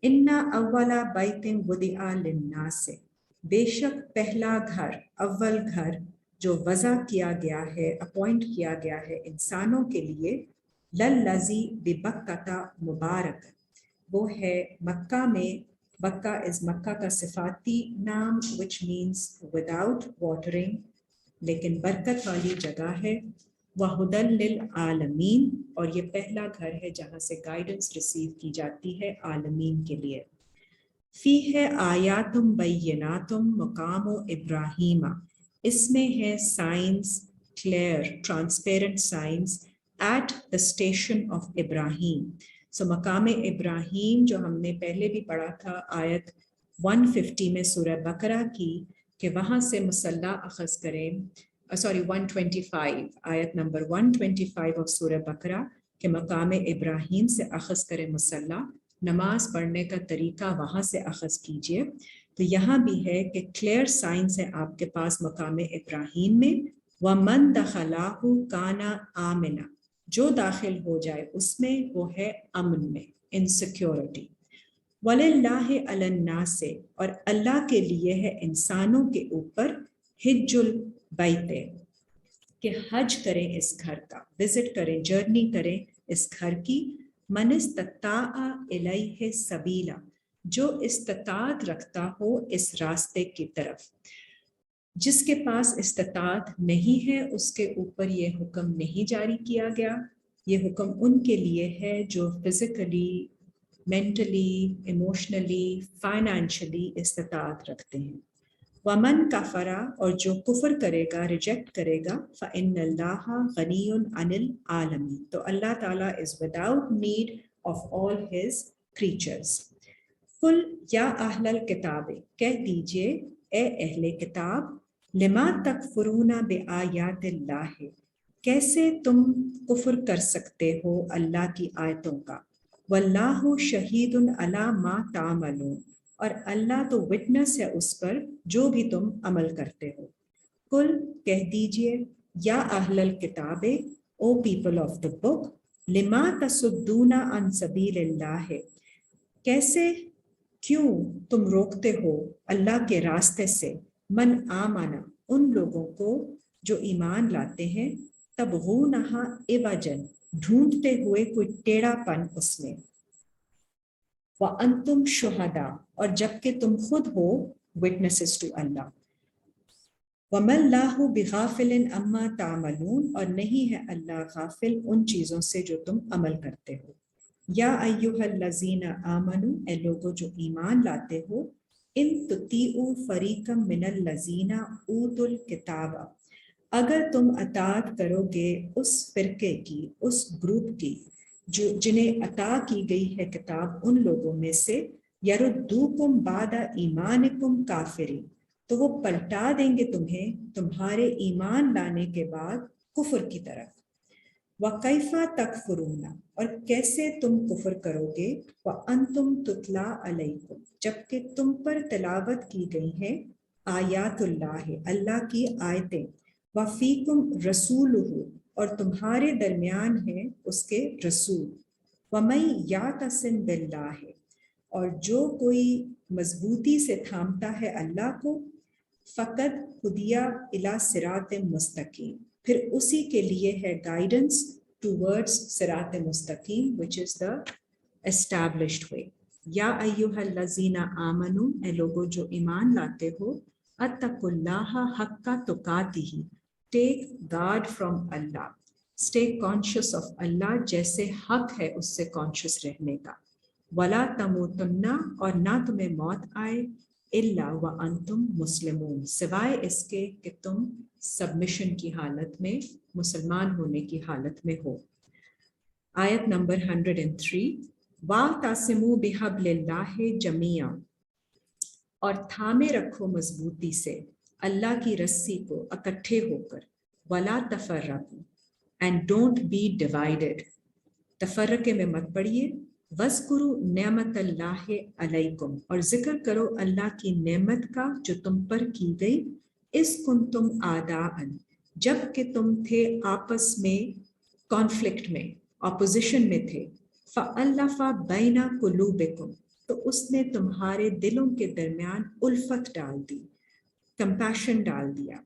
اِنَّ أَوَّلَ بَيْتٍ وُضِعَ لِلنَّاسِ، بے شک پہلا گھر، اول گھر جو وضع کیا گیا ہے، اپوائنٹ کیا گیا ہے انسانوں کے لیے، لَلَّذِي بِبَکَّةَ مبارک، وہ ہے مکہ میں. مکہ از مکہ کا صفاتی نام which means without watering، لیکن برکت والی جگہ ہے. وَهُدًى لِّلْعَالَمِينَ، اور یہ پہلا گھر ہے جہاں سے گائیڈنس ریسیو کی جاتی ہے عالمین کے لیے. فِيهِ آیاتٌ بَيِّنَاتٌ مَقَامُ ابراہیم، اس میں ہے signs, clear transparent signs, at the station of Ibrahim. So مقام ابراہیم جو ہم نے پہلے بھی پڑھا تھا آیت 150 میں سورہ بقرہ کی، کہ وہاں سے مصلی اخذ کریں، 125، آیت نمبر 125 آف سورہ بقرہ، کہ مقام ابراہیم سے اخذ کریں مصلی، نماز پڑھنے کا طریقہ وہاں سے اخذ کیجئے. تو یہاں بھی ہے کہ کلیئر سائنس ہے آپ کے پاس مقام ابراہیم میں. وَمَن دَخَلَهُ كَانَ آمِنًا، جو داخل ہو جائے اس میں وہ ہے امن میں، ان سیکیورٹی. وَلِلَّهِ عَلَى النَّاسِ، اور اللہ کے لیے ہے انسانوں کے اوپر، حج البیت، کہ حج کریں اس گھر کا، وزٹ کریں، جرنی کریں اس گھر کی. من استطاع الیہ سبیلا، جو استطاعت رکھتا ہو اس راستے کی طرف. جس کے پاس استطاعت نہیں ہے اس کے اوپر یہ حکم نہیں جاری کیا گیا. یہ حکم ان کے لیے ہے جو فزیکلی، مینٹلی، ایموشنلی، فائنینشلی استطاعت رکھتے ہیں. ومن کفرا، اور جو کفر کرے گا، ریجیکٹ کرے گا، فإن اللہ غنی عن العالمین، تو اللہ تعالیٰ is without need of all his creatures. قل یا اہل الکتاب، کہہ دیجئے اے اہل کتاب، لما تکفرون بآیات اللہ، کیسے تم کفر کر سکتے ہو اللہ کی آیتوں کا. واللہ شہید علی ما تعملون، اور اللہ تو وٹنس ہے اس پر جو بھی تم عمل کرتے ہو. قل کہہ دیجئے یا اہل الکتاب، او پیپل آف دا بک، لما تصدون عن سبیل اللہ، کیسے کیوں تم روکتے ہو اللہ کے راستے سے من آمنا ان لوگوں کو جو ایمان لاتے ہیں، تبغونہا عوجن ڈھونڈتے ہوئے کوئی ٹیڑھا پن اس میں، وَأَنْتُمْ شُهَدَاء اور جبکہ تم خود ہو witnesses to اللہ، وَمَا اللَّهُ بِغَافِلٍ عَمَّا تَعْمَلُونَ اور نہیں ہے اللہ غافل ان چیزوں سے جو تم عمل کرتے ہو۔ یا ایھا الذین آمنوا اے لوگو جو ایمان لاتے ہو، ان تطیعوا فریقا من الذین اوتوا الکتاب اگر تم اطاعت کرو گے اس فرقے کی، اس گروپ کی جنہیں عطا کی گئی ہے کتاب ان لوگوں میں سے، یردوکم بعد ایمانکم کافرین تو وہ پلٹا دیں گے تمہیں تمہارے ایمان لانے کے بعد کفر کی طرف، وَكَيْفَ تَكْفُرُونَ اور کیسے تم کفر کرو گے، وَأَنْتُمْ تُتْلَى عَلَيْكُمْ جبکہ تم پر تلاوت کی گئی ہیں آیات اللہ اللہ کی آیتیں، وَفِيكُمْ رَسُولُهُ اور تمہارے درمیان ہے اس کے رسول، وَمَن يَعْتَصِمْ بِاللَّهِ اور جو کوئی مضبوطی سے تھامتا ہے اللہ کو، فقط ہدیہ الی صراط مستقیم پھر اسی کے لیے ہے گائیڈنس ٹورڈز صراط مستقیم which is the established way۔ یا ایھا الذین آمنوا اے لوگو جو ایمان لاتے ہو، اتقوا اللہ حق تقاتہ take guard from Allah, stay conscious of Allah جیسے حق ہے اس سے کانشیس رہنے کا، ولا تموتن اور نہ تمہیں موت آئے، الا وانتم مسلمون سوائے اس کے کہ تم سبمیشن کی حالت میں، مسلمان ہونے کی حالت میں ہو۔ آیت نمبر 103، وَاعْتَصِمُوا بِحَبْلِ اللَّهِ جَمِيعًا اور تھامے رکھو مضبوطی سے اللہ کی رسی کو اکٹھے ہو کر، وَلَا تَفَرَّقُوا and don't be divided تفرقے میں مت پڑیے، وَاذْكُرُوا نِعْمَتَ اللَّهِ عَلَيْكُمْ اور ذکر کرو اللہ کی نعمت کا جو تم پر کی گئی، اِذْ كُنْتُمْ أَعْدَاءً جب کہ تم تھے آپس میں کانفلکٹ میں، اپوزیشن میں تھے، فَأَلَّفَ بَيْنَ قُلُوبِكُمْ تو اس نے تمہارے دلوں کے درمیان الفت ڈال دی، کمپیشن ڈال دیا،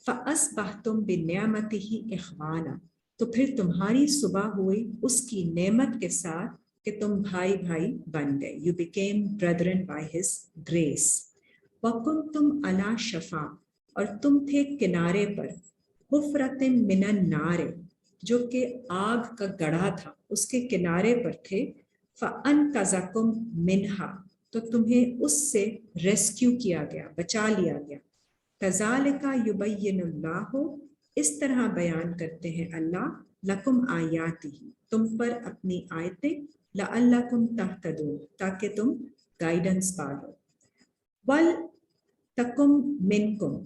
فَأَصْبَحْتُمْ بِنِعْمَتِهِ إِخْوَانًا تو پھر تمہاری صبح ہوئی اس کی نعمت کے ساتھ کہ تم بھائی بھائی بن گئے، you became brethren by his grace۔ وَكُنْتُمْ عَلَى شَفَا اور تم تھے کنارے پر، حُفْرَةٍ مِّنَ النَّارِ جو کہ آگ کا گڑھا تھا اس کے کنارے پر تھے، فَأَنْقَذَكُم مِّنْهَا تو تمہیں اس سے ریسکیو کیا گیا، بچا لیا گیا۔ كَذَلِكَ يُبَيِّنُ اللَّهُ اس طرح بیان کرتے ہیں اللہ، لَكُمْ آیَاتِهِ تم پر اپنی آیتیں، لَعَلَّكُمْ تَهْتَدُونَ تاکہ تم گائیڈنس پالو، وَلْتَكُن مِّنْكُمْ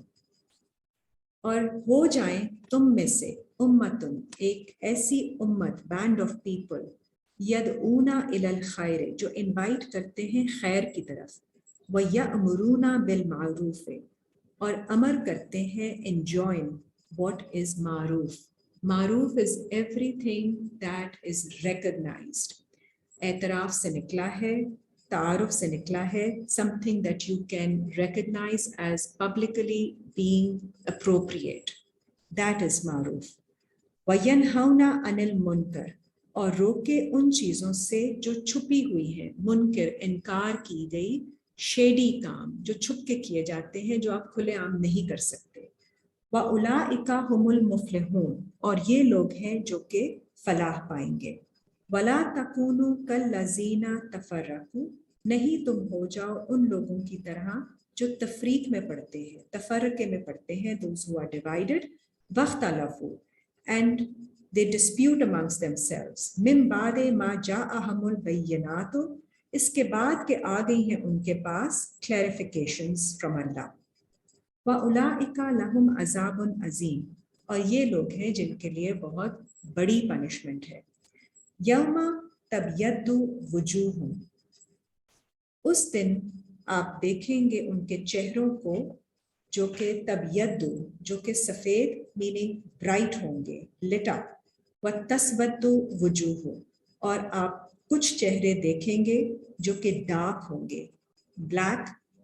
اور ہو جائیں تم میں سے، امتن ایک ایسی امت، بینڈ آف پیپل، یدعون الی الخیر جو انوائٹ کرتے ہیں خیر کی طرف، ویأمرون بالمعروف اور امر کرتے ہیں enjoin what is معروف۔ معروف is everything that is recognized، اعتراف سے نکلا ہے، تعارف سے نکلا ہے، something that you can recognize as publicly being appropriate، that is معروف۔ وَيَنْهَوْنَ عَنِ الْمُنْكَرِ اور روکے ان چیزوں سے جو چھپی ہوئی ہیں، منکر انکار کی گئی، شیڈی کام جو چھپ کے کیے جاتے ہیں جو آپ کھلے عام نہیں کر سکتے، وَأُولَئِكَ هُمُ الْمُفْلِحُونَ اور یہ لوگ ہیں جو کہ فلاح پائیں گے۔ وَلَا تَكُونُوا كَالَّذِينَ تَفَرَّقُوا نہیں تم ہو جاؤ ان لوگوں کی طرح جو تفریق میں پڑتے ہیں، تفرقے میں پڑتے ہیں، those who are divided، وَاخْتَلَفُوا and they dispute amongst themselves، مِن بَعْدِ مَا جَاءَهُمُ الْبَيِّنَاتُ اس کے بعد کہ آ گئی ہیں ان کے پاس clarifications from اللہ، وَأُولَئِكَ لَهُمْ عَذَابٌ عَظِيمٌ اور یہ لوگ ہیں جن کے لیے بہت بڑی پنشمنٹ ہے۔ یوم تبیض وجوہ اس دن آپ دیکھیں گے ان کے چہروں کو جو کہ تبیض جو کہ سفید میننگ برائٹ ہوں گے، لٹ اپ، وتسود وجوہ اور آپ کچھ چہرے دیکھیں گے جو کہ ڈارک ہوں گے، black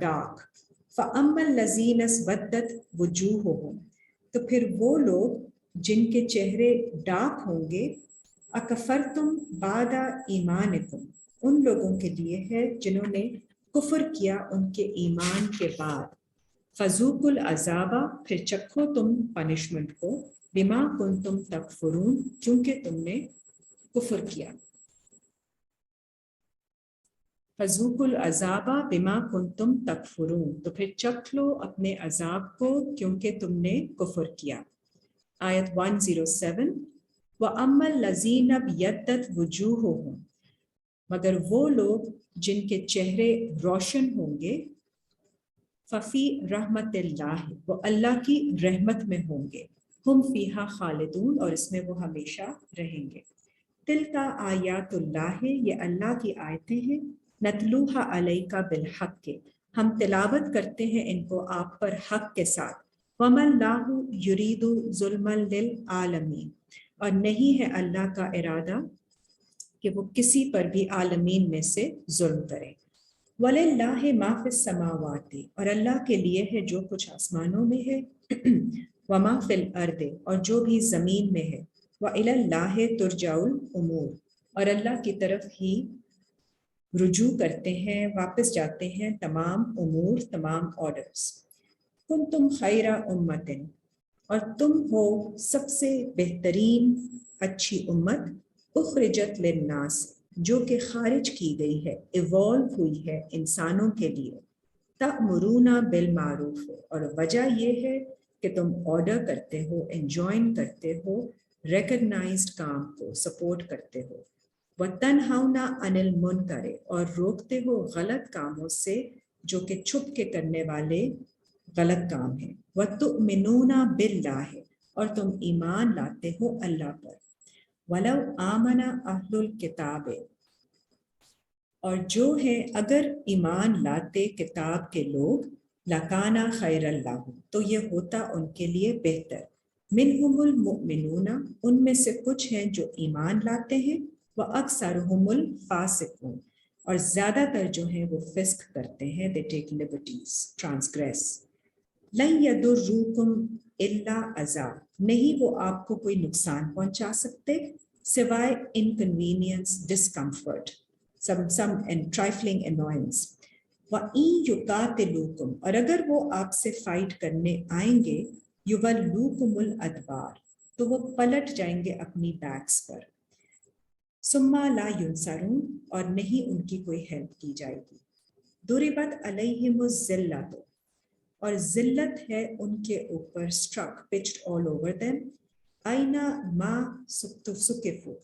dark. فَأَمَّا الَّذِينَ اسْوَدَّتْ وُجُوهُهُمْ, تو پھر وہ لوگ جن کے چہرے ڈارک ہوں گے، اکفرتم بعد ایمانکم، ان لوگوں کے لیے ہے جنہوں نے کفر کیا ان کے ایمان کے بعد، فذوقوا العذاب، پھر چکھو تم پنشمنٹ کو، بما کنتم تکفرون، کیونکہ تم نے کفر کیا، فذوقوا العذاب بما کنتم تکفرون، تو پھر چکھ لو اپنے عذاب کو کیونکہ تم نے کفر کیا۔ آیت 107، وَأَمَّا الَّذِينَ ابْيَضَّتْ وُجُوهُهُمْ، مگر وہ لوگ جن کے چہرے روشن ہوں گے، ففی رحمت اللہ، وہ اللہ کی رحمت میں ہوں گے، ہم فیہا خالدون، اور اس میں وہ ہمیشہ رہیں گے۔ تلک آیات اللہ، یہ اللہ کی آیتیں ہیں، نتلوہا علیک بالحق، ہم تلاوت کرتے ہیں ان کو آپ پر حق کے ساتھ، وما اللہ یرید ظلما للعالمین، اور نہیں ہے اللہ کا ارادہ کہ وہ کسی پر بھی عالمین میں سے ظلم کرے۔ وَلِلَّهِ مَا فِي السَّمَاوَاتِ، اور اللہ کے لیے ہے جو کچھ آسمانوں میں ہے، وَمَا فِي الْأَرْضِ، اور جو بھی زمین میں ہے، وَإِلَى اللَّهِ تُرْجَعُ الْأُمُورُ، اور اللہ کی طرف ہی رجوع کرتے ہیں، واپس جاتے ہیں تمام امور، تمام آرڈرز۔ کنتم خیر امت، اور تم ہو سب سے بہترین اچھی امت، اخرجت للناس، جو کہ خارج کی گئی ہے، ایوالو ہوئی ہے انسانوں کے لیے، تأمرون بالمعروف، اور وجہ یہ ہے کہ تم آرڈر کرتے ہو، انجوائن کرتے ہو ریکگنائزڈ کام کو، سپورٹ کرتے ہو، وَتَنْہَوْنَ عَنِ الْمُنْکَرِ، اور روکتے ہو غلط کاموں سے جو کہ چھپ کے کرنے والے غلط کام ہیں، وَتُؤْمِنُونَ بِاللَّهِ، اور تم ایمان لاتے ہو اللہ پر، وَلَوْ آمَنَ أَهْلُ الْكِتَابِ، اور جو ہے اگر ایمان لاتے کتاب کے لوگ، لَكَانَ خَيْرًا لَهُمْ، تو یہ ہوتا ان کے لیے بہتر، مِنْهُمُ الْمُؤْمِنُونَ، ان میں سے کچھ ہیں جو ایمان لاتے ہیں، وَأَكْثَرُهُمُ الْفَاسِقُونَ، اور زیادہ تر جو ہیں وہ فسق کرتے ہیں، they take liberties, transgress۔ لَن يَضُرُّوكُمْ إِلَّا أَذًى، نہیں وہ آپ کو کوئی نقصان پہنچا سکتے سوائے inconvenience, discomfort, some trifling annoyance۔ وَإِن يُقَاتِلُوكُمْ، اور اگر وہ آپ سے فائٹ کرنے آئیں گے، يُوَلُّوكُمُ الْأَدْبَارَ، تو وہ پلٹ جائیں گے اپنی بیکس پر، ثُمَّ لَا يُنصَرُونَ، اور نہیں ان کی کوئی ہیلپ کی جائے گی۔ ضُرِبَتْ عَلَيْهِمُ الذِّلَّةُ، اور ذلت ہے ان کے اوپر، struck, pitched all over them، أَيْنَمَا ثُقِفُوا،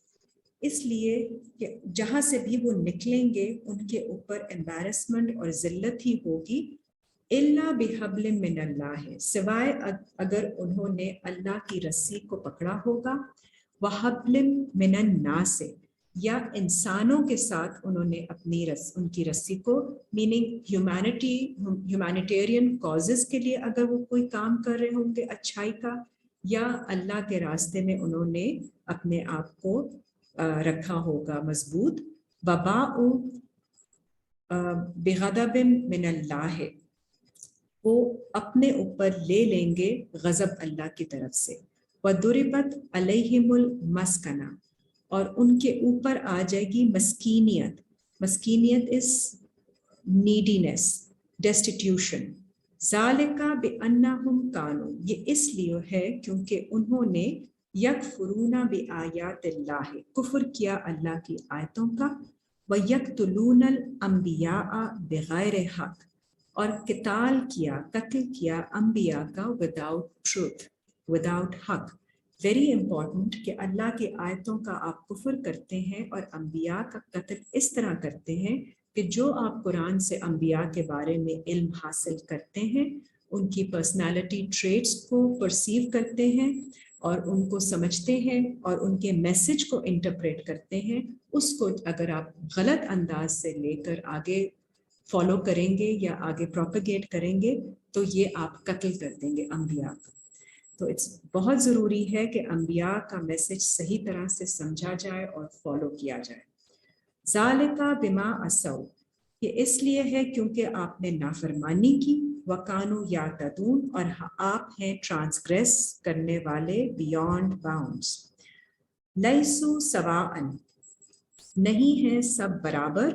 اس لیے کہ جہاں سے بھی وہ نکلیں گے ان کے اوپر embarrassment اور ذلت ہی ہوگی، إِلَّا بِحَبْلٍ مِّنَ اللَّهِ، سوائے اگر انہوں نے اللہ کی رسی کو پکڑا ہوگا، وَحَبْلٍ مِّنَ النَّاسِ، یا انسانوں کے ساتھ انہوں نے اپنی ان کی رسی کو، میننگ ہیومینیٹیرین کازز کے لیے اگر وہ کوئی کام کر رہے ہوں گے اچھائی کا، یا اللہ کے راستے میں انہوں نے اپنے آپ کو رکھا ہوگا مضبوط، وَبَاءُ بِغَضَبٍ مِّنَ اللَّهِ، وہ اپنے اوپر لے لیں گے غضب اللہ کی طرف سے، وَضُرِبَتْ عَلَيْهِمُ الْمَسْكَنَةُ، اور ان کے اوپر آ جائے گی مسکینیت، مسکینیت اس نیڈینس، ڈیسٹیٹیوشن، ذَلِكَ بِأَنَّهُمْ كَانُوا، یہ اس لیے ہے کیونکہ انہوں نے یکفرون بآیات اللہ، کفر کیا اللہ کی آیتوں کا، وَيَقْتُلُونَ الْأَنْبِيَاءَ بِغَيْرِ حق، اور قتل کیا انبیاء کا وداؤٹ ٹروتھ، وداؤٹ حق۔ ویری امپورٹنٹ کہ اللہ کی آیتوں کا آپ کفر کرتے ہیں اور انبیاء کا قتل اس طرح کرتے ہیں کہ جو آپ قرآن سے انبیاء کے بارے میں علم حاصل کرتے ہیں، ان کی پرسنالٹی ٹریٹس کو پرسیو کرتے ہیں اور ان کو سمجھتے ہیں اور ان کے میسج کو انٹرپریٹ کرتے ہیں، اس کو اگر آپ غلط انداز سے لے کر آگے فالو کریں گے یا آگے پروپیگیٹ کریں گے تو یہ آپ قتل کر دیں گے انبیاء کا۔ تو بہت ضروری ہے کہ انبیاء کا میسج صحیح طرح سے سمجھا جائے اور فالو کیا جائے۔ ذَلِكَ بِمَا عَصَوْا، یہ اس لیے ہے کیونکہ آپ نے نافرمانی کی، وَكَانُوا يَعْتَدُونَ، اور آپ ہیں ٹرانسگریس کرنے والے بیونڈ باؤنڈز۔ لَيْسُوا سَوَاءً، نہیں ہیں سب برابر،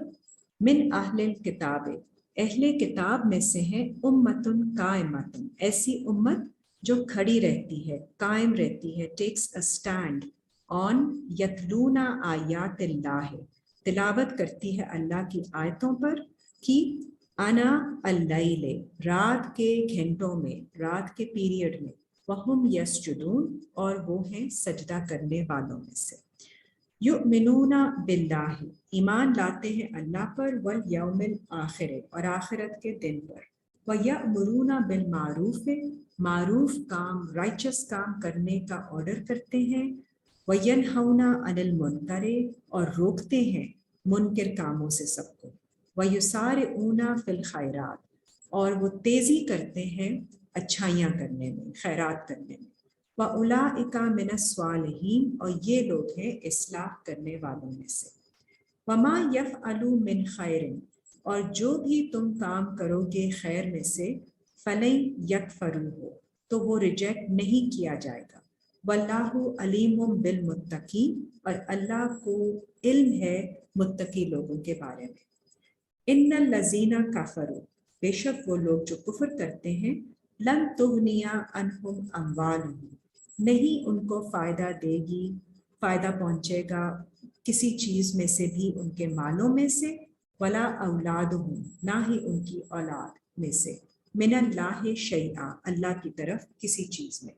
من اہل الکتاب، اہل کتاب میں سے ہیں، امتن قائمتن، ایسی امت جو کھڑی رہتی ہے، قائم رہتی ہے، ٹیکس اے اسٹینڈ آن یتلون آیات اللہ، تلاوت کرتی ہے اللہ کی آیتوں پر، کی انا اللیل، رات کے گھنٹوں میں، رات کے پیریڈ میں، وہم یسجدون، اور وہ ہیں سجدہ کرنے والوں میں سے، یؤمنون باللہ، ایمان لاتے ہیں اللہ پر، والیوم الآخر، اور آخرت کے دن پر، ویأمرون بالمعروف، معروف کام، رائچس کام کرنے کا آرڈر کرتے ہیں، وینہون عن المنکر، اور روکتے ہیں منکر کاموں سے سب کو، ویسارعون فی الخیرات، اور وہ تیزی کرتے ہیں اچھائیاں کرنے میں، خیرات کرنے میں، وَأُولَٰئِکَ مِنَ الصَّالِحِینَ، اور یہ لوگ ہیں اصلاح کرنے والوں میں سے، وَمَا يَفْعَلُوا مِنْ خَيْرٍ، اور جو بھی تم کام کرو گے خیر میں سے، فَلَن يَكْفَرُوهُ، تو وہ ریجیکٹ نہیں کیا جائے گا، وَاللَّهُ عَلِيمٌ بِالْمُتَّقِينَ، اور اللہ کو علم ہے متقی لوگوں کے بارے میں، إِنَّ الَّذِينَ كَفَرُوا، بے شک وہ لوگ جو کفر کرتے ہیں، لَن تُغْنِيَ عَنْهُمْ أَمْوَالُهُمْ، نہیں ان کو فائدہ دے گی، فائدہ پہنچے گا کسی چیز میں سے بھی ان کے مالوں میں سے، ولا اولادہم، نہ ہی ان کی اولاد میں سے، من اللہ شیئا، اللہ کی طرف کسی چیز میں،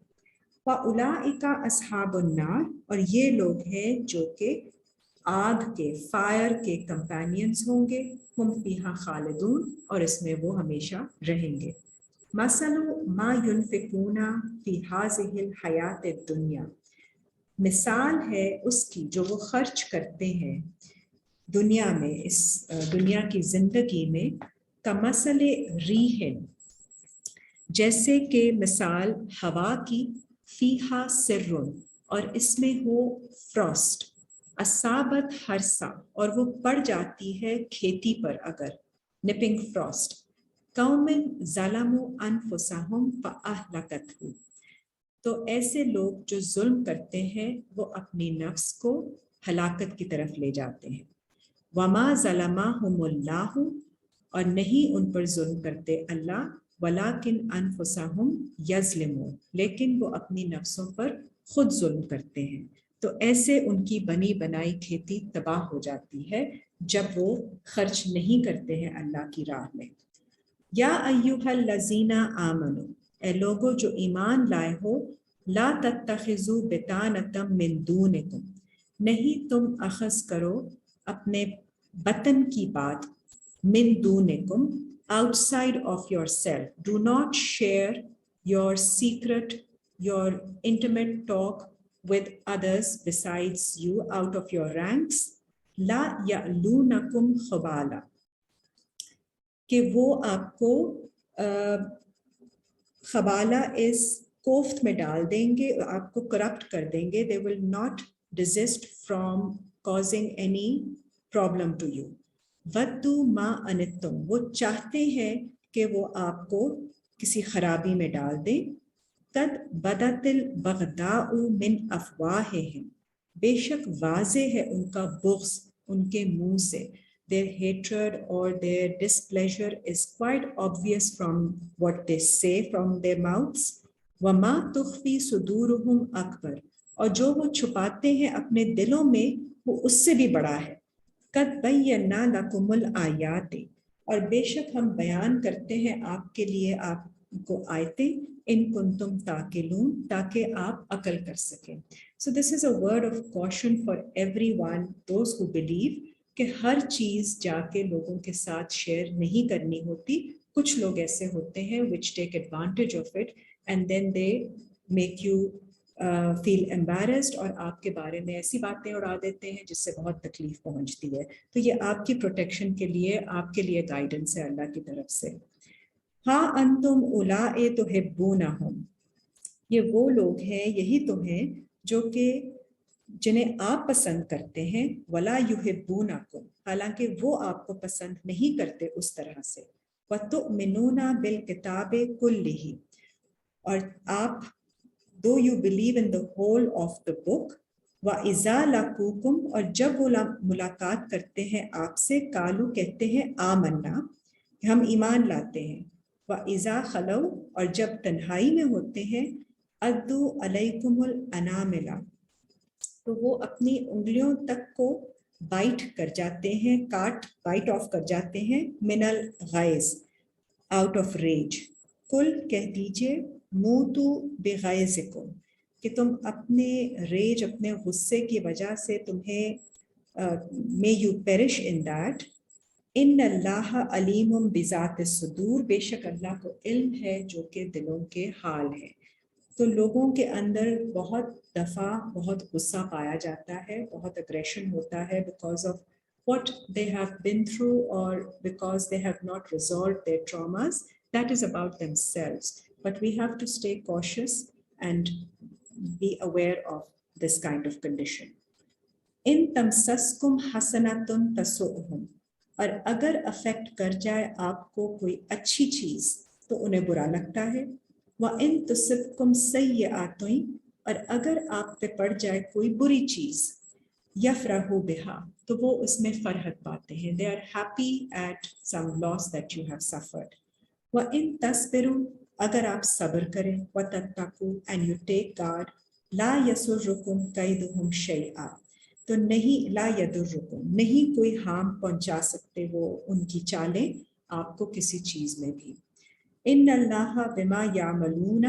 وَأُولَٰئِکَ أَصْحَابُ النَّارِ، اور یہ لوگ ہیں جو کہ آگ کے، فائر کے کمپینینز ہوں گے، ہم فیہا خالدون، اور اس میں وہ ہمیشہ رہیں گے، مثل ما ينفقون فی هذه الحیات الدنیا، مثال ہے اس کی جو وہ خرچ کرتے ہیں دنیا میں، اس دنیا کی زندگی میں، کمثل ریح، جیسے کہ مثال ہوا کی، فیہا سر، اور اس میں ہو فراسٹ، اصابت ہرسا، اور وہ پڑ جاتی ہے کھیتی پر اگر، نپنگ فراسٹ، قوم ظلموا انفسہم فاہلکتہ، تو ایسے لوگ جو ظلم کرتے ہیں وہ اپنی نفس کو ہلاکت کی طرف لے جاتے ہیں، وما ظلمہم اللہ، اور نہیں ان پر ظلم کرتے اللہ، ولیکن انفسہم یظلمون، لیکن وہ اپنی نفسوں پر خود ظلم کرتے ہیں، تو ایسے ان کی بنی بنائی کھیتی تباہ ہو جاتی ہے جب وہ خرچ نہیں کرتے ہیں اللہ کی راہ میں۔ یا ایھا الذین آمنوا، اے لوگو جو ایمان لائے ہو، لا تتخذوا بطانۃ من دونکم، نہیں تم اخذ کرو اپنے بطن کی بات، من دونکم، outside of yourself, do not share your secret, your intimate talk with others besides you out of your ranks، لا یعلونکم خبالا، کہ وہ آپ کو خبالہ اس کوفت میں ڈال دیں گے، آپ کو کرپٹ کر دیں گے، they will not desist from causing any problem to you، وَدُّوا مَا أَنِتُّمْ، وہ چاہتے ہیں کہ وہ آپ کو کسی خرابی میں ڈال دیں، قَدْ بَدَتِ الْبَغْضَاءُ مِنْ أَفْوَاهِهِمْ، بے شک واضح ہے ان کا بغض ان کے منہ سے، their hatred or their displeasure is quite obvious from what they say from their mouths، وَمَا تُخْفِي صُدُورُهُمْ أَكْبَرُ، اور جو وہ چھپاتے ہیں اپنے دلوں میں وہ اس سے بھی بڑا ہے، قَدْ بَيَّنَّا لَكُمُ الْآيَاتِ، اور بے شک ہم بیان کرتے ہیں آپ کے لیے آپ کو آیتیں، ان کنتم تاقلون، تاکہ آپ عقل کر سکیں۔ So this is a word of caution for everyone, those who believe، کہ ہر چیز جا کے لوگوں کے ساتھ شیئر نہیں کرنی ہوتی، کچھ لوگ ایسے ہوتے ہیں which take advantage of it and then they make you feel embarrassed، اور آپ کے بارے میں ایسی باتیں اڑا دیتے ہیں جس سے بہت تکلیف پہنچتی ہے، تو یہ آپ کی پروٹیکشن کے لیے، آپ کے لیے گائیڈنس ہے اللہ کی طرف سے۔ ہاں انتم اولئک تحبونہم، یہ وہ لوگ ہیں، یہی تو ہیں جو کہ جنہیں آپ پسند کرتے ہیں ولا یحبونکم حالانکہ وہ آپ کو پسند نہیں کرتے اس طرح سے وتؤمنون بالکتاب کلہ اور آپ though you believe in the whole of the book وَإِذَا لَقُوكُمْ اور جب وہ ملاقات کرتے ہیں آپ سے قالوا کہتے ہیں آمنا ہم ایمان لاتے ہیں وَإِذَا خَلَوْا اور جب تنہائی میں ہوتے ہیں عَدُّوا عَلَيْكُمُ الْأَنَامِلَ تو وہ اپنی انگلیوں تک کو بائٹ کر جاتے ہیں بائٹ آف کر جاتے ہیں من الغیظ آؤٹ آف ریج کل کہہ دیجئے موتو بغیظکم کہ تم اپنے ریج اپنے غصے کی وجہ سے تمہیں may you perish in that ان اللہ علیم بذات الصدور بے شک اللہ کو علم ہے جو کہ دلوں کے حال ہے. تو لوگوں کے اندر بہت دفعہ بہت غصہ پایا جاتا ہے, بہت اگریشن ہوتا ہے because of what they have been through or because they have not resolved their traumas. That is about themselves. But we have to stay cautious and be aware of this kind of condition. ان تمسسکم حسنۃ تسؤہم اور اگر افیکٹ کر جائے آپ کو کوئی اچھی چیز تو انہیں برا لگتا ہے. وَإِن تُصِبْكُمْ سَيِّئَةٌ اور اگر آپ پہ پڑ جائے کوئی بری چیز یفرحوا بها تو وہ اس میں فرحت پاتے ہیں. They are happy at some loss that you have suffered. وَإِن تَصْبِرُوا اگر آپ صبر کریں وَتَتَّقُوا and you take guard لا يَسُرُّكُمْ كَيْدُهُمْ شَيْئًا تو نہیں لا یضرکم نہیں کوئی ہارم پہنچا سکتے وہ ان کی چالیں آپ کو کسی چیز میں بھی. ان اللہ بما یعملون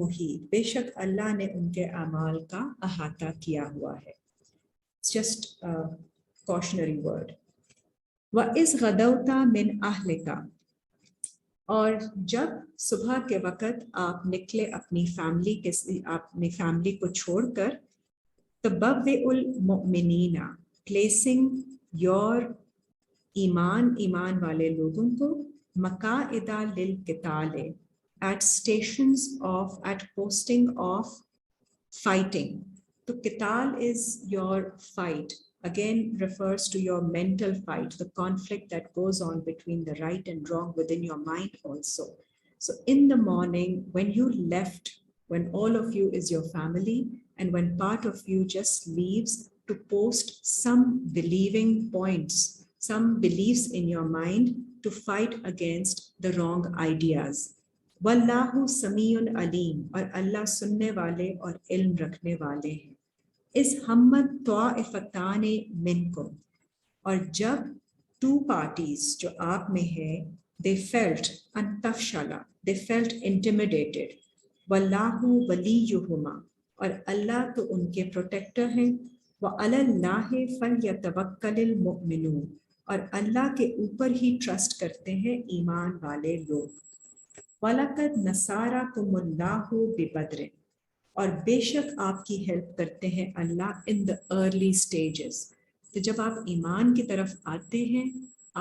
محیط بے شک اللہ نے ان کے اعمال کا احاطہ کیا ہوا ہے. Just cautionary word. وَإِذْ غَدَوْتَ مِنْ أَهْلِكَ اور جب صبح کے وقت آپ نکلے اپنی فیملی کو چھوڑ کر تبوئ المؤمنین placing your ایمان والے لوگوں کو مقاعد للقتال at stations of at posting of fighting. تو قتال is your fight, again refers to your mental fight, the conflict that goes on between the right and wrong within your mind also. So in the morning when you left, when all of you is your family and when part of you just leaves to post some believing points, some beliefs in your mind to fight against the wrong ideas. Wallahu Samiun Alim اور اللہ سننے والے اور علم رکھنے والے ہیں. اس ہمت طائفتان منکم اور جب two parties جو آپ میں ہیں they felt in تفشلا they felt intimidated واللہ ولیہما اور اللہ تو ان کے پروٹیکٹر ہیں. وعلی اللہ فلیتوکل المؤمنون اور اللہ کے اوپر ہی ٹرسٹ کرتے ہیں ایمان والے لوگ. وَلَقَدْ نَصَرَكُمُ اللَّهُ بِبَدْرٍ اور بے شک آپ کی ہیلپ کرتے ہیں اللہ in the early stages. تو جب آپ ایمان کی طرف آتے ہیں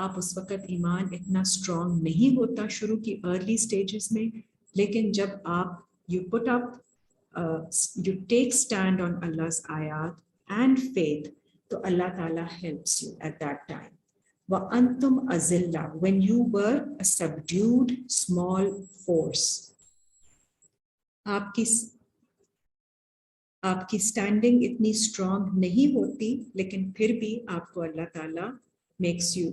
آپ اس وقت ایمان اتنا اسٹرانگ نہیں ہوتا شروع کی ارلی سٹیجز میں, لیکن جب آپ you put up you take stand on Allah's ayat and faith تو اللہ تعالیٰ helps you at that time. وَأَنْتُمْ أَذِلَّةٌ when you were a subdued small force. آپ کی اسٹینڈنگ اتنی اسٹرانگ نہیں ہوتی لیکن پھر بھی آپ کو اللہ تعالیٰ makes you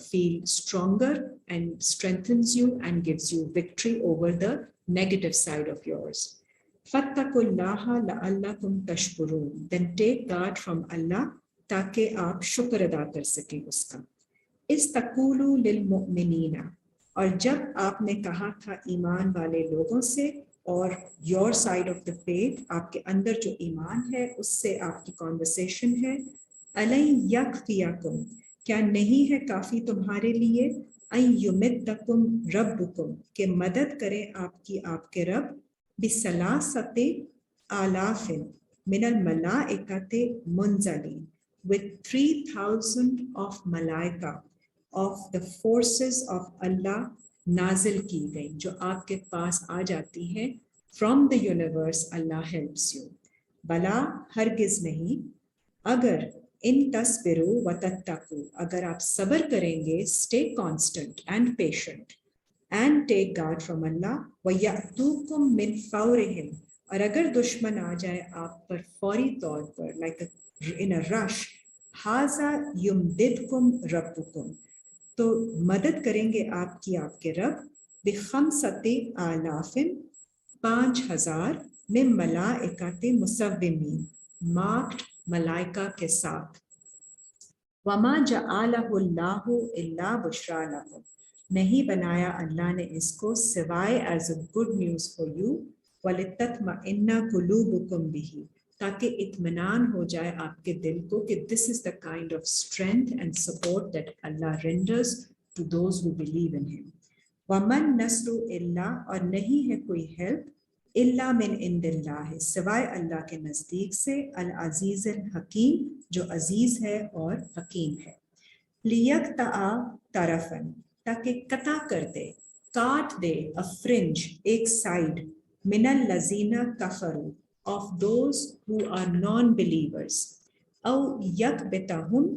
feel stronger and strengthens you and gives you victory over the negative side of yours. فَاتَّقُوا اللَّهَ لَعَلَّكُمْ تَشْكُرُونَ then take guard from Allah تاکہ آپ شکر ادا کر سکیں اس کا. اِذْ تَقُولُوا لِلْمُؤْمِنِينَ اور جب آپ نے کہا تھا ایمان والے لوگوں سے اور your side of the faith آپ کے اندر جو ایمان ہے اس سے آپ کی conversation ہے. أَلَنْ يَكْفِيَكُمْ کیا نہیں ہے کافی تمہارے لیے أَنْ يُمِدَّكُمْ رَبُّكُمْ کہ مدد کرے آپ کے رب بِثَلَاثَةِ آلَافٍ مِنَ الْمَلَائِكَةِ مُنْزَلِينَ with 3,000 of malaika of the forces of Allah نازل کی گئی جو آپ کے پاس آ جاتی ہیں from the universe. Allah helps you. بلا ہرگز نہیں, اگر ان تصبروا وتتقوا, اگر آپ صبر کریں گے, stay constant and patient and take guard from Allah, وَيَأْتُوكُم مِّن فَوْرِهِمْ, اور اگر دشمن آ جائے آپ پر فوری طور پر, like in a rush, هَذَا يُمْدِدْكُمْ رَبُّكُمْ, تو مدد کریں گے آپ کی آپ کے رب, بِخَمْسَةِ آلَافٍ 5,000, من ملائکۃ مصومین, مارکڈ ملائکہ کے ساتھ, وما جعلہ اللہ الا بشرا لکم, نہیں بنایا اللہ نے اس کو سوائے as a good news for you, ولتطمئن قلوبکم بہ, تاکہ اطمینان ہو جائے آپ کے دل کو کہ this is the kind of strength and support that Allah renders to those who believe in him. ومن نصر الا, اور نہیں ہے کوئی ہیلپ, الا من عند اللہ, سوائے اللہ کے نزدیک سے, العزیز الحکیم, جو عزیز ہے اور حکیم ہے. لیقطع طرفا, تاکہ قطع کر دے, کاٹ دے, افرنج, ایک سائڈ, من الذین کفروا, of those who are non-believers, او یکبتہم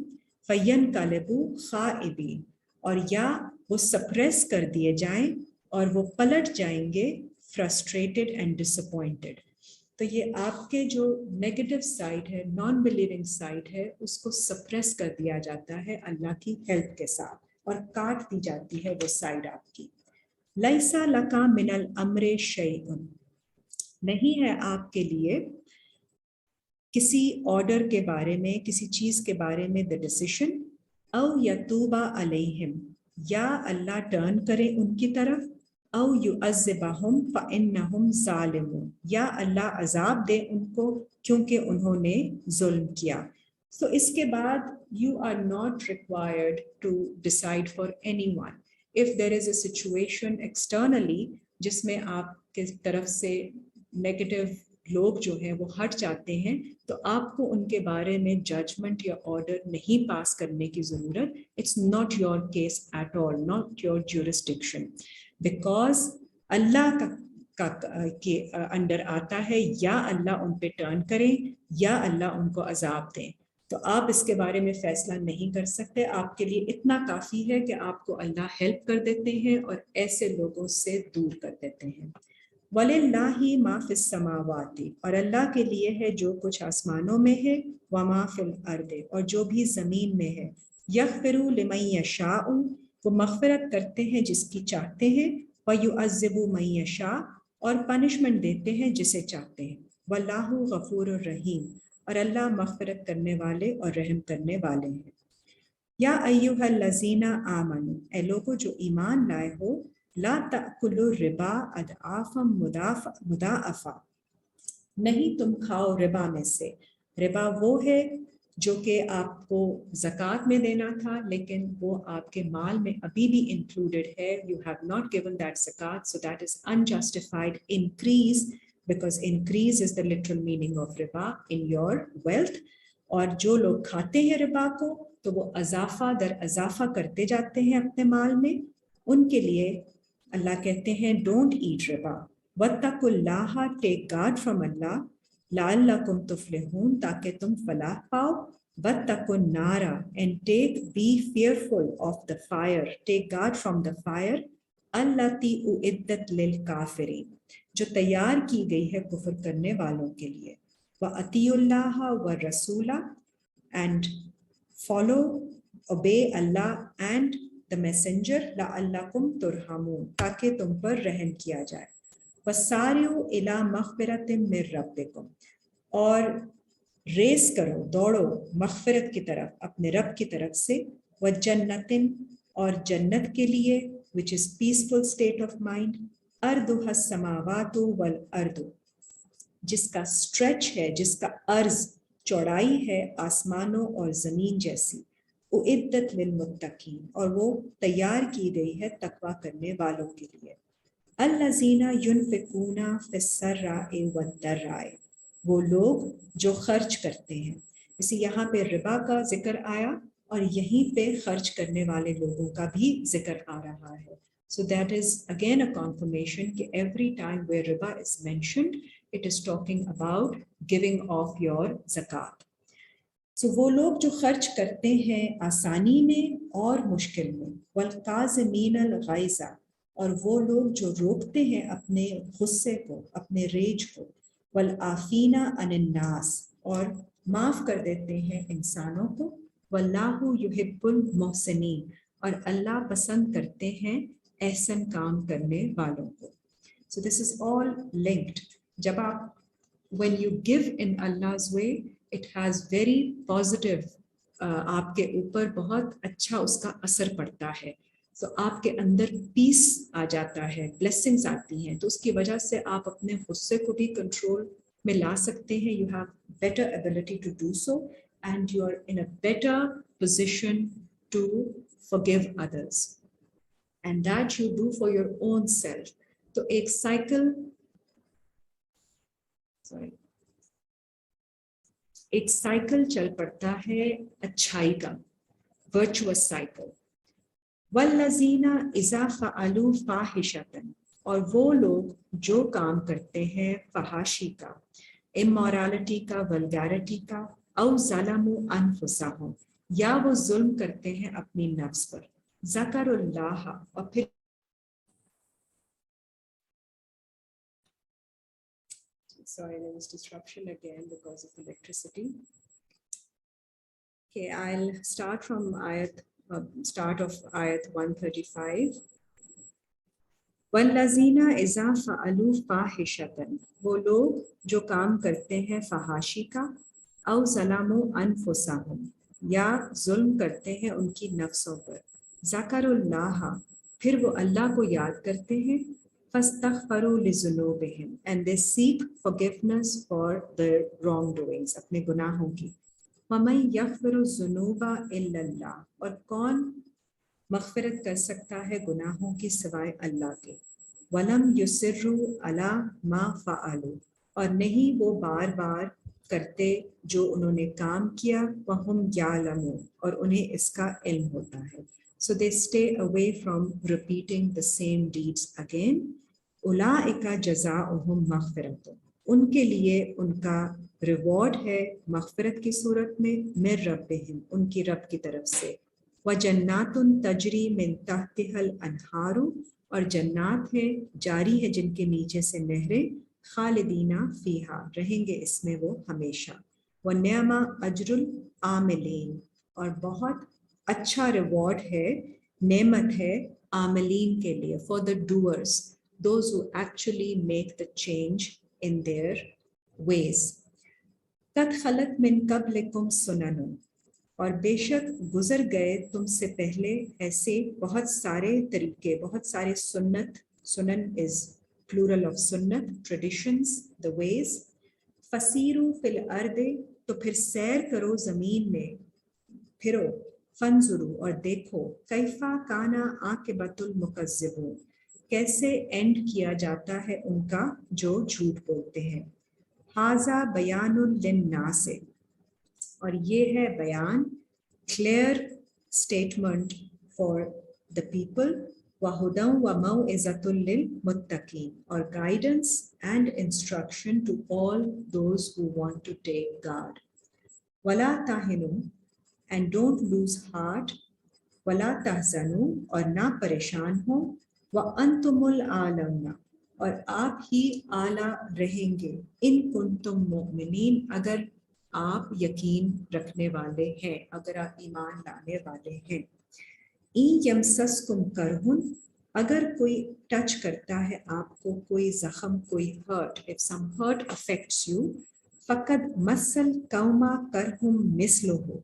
فینقلبوا خائبین, اور یا وہ سپریس کر دیے جائیں اور وہ پلٹ جائیں گے فرسٹریٹڈ اینڈ ڈسپوائنٹڈ. تو یہ آپ کے جو نیگیٹو سائڈ ہے, نان بلیونگ سائڈ ہے, اس کو سپریس کر دیا جاتا ہے اللہ کی ہیلپ کے ساتھ, اور کاٹ دی جاتی ہے وہ سائڈ آپ کی. لیسا لکا من الامر شیء, نہیں ہے آپ کے لیے کسی آرڈر کے بارے میں, کسی چیز کے بارے میں the decision, او یتوبا علیہم, یا اللہ ٹرن کرے ان کی طرف, او یعذبہم فانہم ظالمون, یا اللہ عذاب دے ان کو کیونکہ انہوں نے ظلم کیا. So اس کے بعد you are not required to decide for anyone. If there is a situation externally جس میں آپ کی طرف سے نیگیٹو لوگ جو ہیں وہ ہٹ جاتے ہیں, تو آپ کو ان کے بارے میں ججمنٹ یا آرڈر نہیں پاس کرنے کی ضرورت. It's not your case at all, not your jurisdiction, because Allah کا کے انڈر آتا ہے, یا اللہ ان پہ ٹرن کریں یا اللہ ان کو عذاب دیں. تو آپ اس کے بارے میں فیصلہ نہیں کر سکتے. آپ کے لیے اتنا کافی ہے کہ آپ کو اللہ ہیلپ کر دیتے ہیں اور ایسے لوگوں سے دور کر دیتے ہیں. وَلِلَّهِ مَا فِي السَّمَاوَاتِ, اور اللہ کے لیے ہے جو کچھ آسمانوں میں ہے, وَمَا فِي الْأَرْضِ, اور جو بھی زمین میں ہے. يَغْفِرُ لِمَن يَشَاءُ, وہ مغفرت کرتے ہیں جس کی چاہتے ہیں, وَيُعَذِّبُ مَن يَشَاءُ, اور پنشمنٹ دیتے ہیں جسے چاہتے ہیں. وَاللَّهُ غَفُورٌ رَحِيمٌ, اور اللہ مغفرت کرنے والے اور رحم کرنے والے ہیں. یا ایھا الذین آمنوا, اے لوگو جو ایمان لائے ہو, لا تأکلوا الربا اضعافا مضاعفا, نہیں تم کھاؤ ربا میں سے. ربا وہ ہے جو کہ آپ کو زکوٰۃ میں دینا تھا لیکن وہ آپ کے مال میں ابھی بھی انکلوڈڈ ہے. You have not given that zakat, so that is unjustified increase, because increase is the literal meaning of riba in your wealth. اور جو لوگ کھاتے ہیں ربا کو تو وہ اضافہ در اضافہ کرتے جاتے ہیں اپنے مال میں, ان کے لیے اللہ کہتے ہیں ڈونٹ ایٹ ربا. واتقوا اللہ, ٹیک گارڈ فرام اللہ, لعلکم تفلحون, تاکہ تم فلاح پاؤ. واتقوا النار, and be fearful of the fire, take guard from the fire, التی اعدت للکافرین, جو تیار کی گئی ہے کفر کرنے والوں کے لیے. وَأَطِیعُوا اللَّهَ وَالرَّسُولَ, and follow, obey Allah and the messenger, لَعَلَّكُمْ تُرْحَمُونَ, تاکہ تم پر رحم کیا جائے. وَسَارِعُوا إِلَىٰ مَغْفِرَةٍ مِّن رَّبِّكُمْ, اور ریس کرو, دوڑو مغفرت کی طرف, اپنے رب کی طرف سے. وَجَنَّةٍ, اور جنت کے لیے, which is peaceful state of mind. اَرْضُهَا السَّمَاوَاتُ وَالْأَرْضُ, جس کا اسٹریچ ہے, جس کا عرض چوڑائی ہے آسمانوں اور زمین جیسی. اُعِدَّتْ لِلْمُتَّقِينَ, اور وہ تیار کی گئی ہے تقویٰ کرنے والوں کے لیے. الَّذِينَ يُنْفِقُونَ فِي السَّرَّاءِ وَالضَّرَّاءِ, وہ لوگ جو خرچ کرتے ہیں. اسی یہاں پہ ربا کا ذکر آیا اور یہیں پہ خرچ کرنے والے لوگوں کا بھی ذکر آ رہا ہے. So that is again a confirmation کہ every time where riba is mentioned, it is talking about giving of your zakat. So وہ لوگ جو خرچ کرتے ہیں آسانی میں اور مشکل میں، والقاظمین الغیظ، اور وہ لوگ جو روکتے ہیں اپنے غصے کو، اپنے ریج کو، والعافین عن الناس، اور معاف کر دیتے ہیں انسانوں کو، واللہ یحب المحسنین، اور اللہ پسند کرتے ہیں احسن کام کرنے والوں کو. So this is all linked. جب آپ when you give in Allah's way, it has very positive آپ کے اوپر بہت اچھا اس کا اثر پڑتا ہے. تو آپ کے اندر پیس آ جاتا ہے، بلیسنگز آتی ہیں، تو اس کی وجہ سے آپ اپنے غصے کو بھی کنٹرول میں لا سکتے ہیں. You have better ability to do so and you are in a better position to forgive others, and that you do for your own self. تو ایک سائیکل چل پڑتا ہے اچھائی کا، ورچوس سائیکل. والذین اذا فعلوا فاحشۃ، اور وہ لوگ جو کام کرتے ہیں فحاشی کا، امورالٹی کا، ولگیرٹی کا، او ظلموا انفسہم، یا وہ ظلم کرتے ہیں اپنی نفس پر، ذکر اللہ، اور پھر sorry, there was disruption again because of electricity. Okay, I'll start from start of ayat 135. وَالَّذِينَ إِذَا فَعَلُوا فَاحِشَةً، وہ لوگ جو کام کرتے ہیں فحاشی کا، او ظلموا انفسہم، یا ظلم کرتے ہیں ان کی نفسوں پر، ذکر اللہ، پھر وہ اللہ کو یاد کرتے ہیں، فَاسْتَغْفَرُوا لِذُنُوبِهِمْ، and they seek forgiveness for their wrongdoings، اپنے گناہوں کی. وَمَن يَغْفِرُ الذُّنُوبَ إِلَّا اللَّهُ، اور کون مغفرت کر سکتا ہے گناہوں کی سوائے اللہ کے. وَلَمْ يُصِرُّوا عَلَى مَا فَعَلُوا، اور نہیں وہ بار بار کرتے جو انہوں نے کام کیا، وَهُمْ يَعْلَمُونَ، اور انہیں اس کا علم ہوتا ہے. So they stay away from repeating the same deeds again. أُولَٰئِكَ جَزَاؤُهُمْ مَغْفِرَةٌ، ان کے لیے ان کا ریوارڈ ہے مغفرت کی صورت میں، مِن ربہم، ان کی رب کی طرف سے. وَجَنَّاتٌ تَجْرِی مِن تَحْتِہَا الْأَنْہَارُ، اور جنات ہیں جاری ہے جن کے نیچے سے نہریں، خالدین فیہا، رہیں گے اس میں وہ ہمیشہ. وَنِعْمَ أَجْرُ الْعَامِلِینَ، اور بہت اچھا ریوارڈ ہے، نعمت ہے عاملین کے لیے، for the doers, those who actually make the change in their ways. قد خلت من قبلکم سنن، اور بے شک گزر گئے تم سے پہلے ایسے بہت سارے طریقے، بہت سارے سنت. سنن از plural of سنت، traditions, the ways. فسیروا فی الارض، تو پھر سیر کرو زمین میں، پھرو، فانظروا، اور دیکھو، کیفا کانا عاقبۃ المکذبون، کیسے اینڈ کیا جاتا ہے ان کا جو جھوٹ بولتے ہیں. ھذا بیان للناس، اور یہ ہے بیان، clear statement for the people. وَہُدًى وَمَوْعِظَةٌ لِّلْمُتَّقِينَ، اور guidance and instruction to all those who want to take God. وَلَا تَهِنُوا، اینڈ ڈونٹ لوز ہارٹ. وَلَا تَحْزَنُوا، اور نہ پریشان ہو. وَأَنْتُمُ الْأَعْلَوْنَ، اور آپ ہی اعلیٰ رہیں گے، ان کنتم مؤمنین، اگر آپ یقین رکھنے والے ہیں، اگر آپ ایمان لانے والے ہیں. این یمسسکم کرہن، اگر کوئی ٹچ کرتا ہے آپ کو کوئی زخم، کوئی hurt, if some hurt affects you، فقد مسل قوما کرہم مثلہ،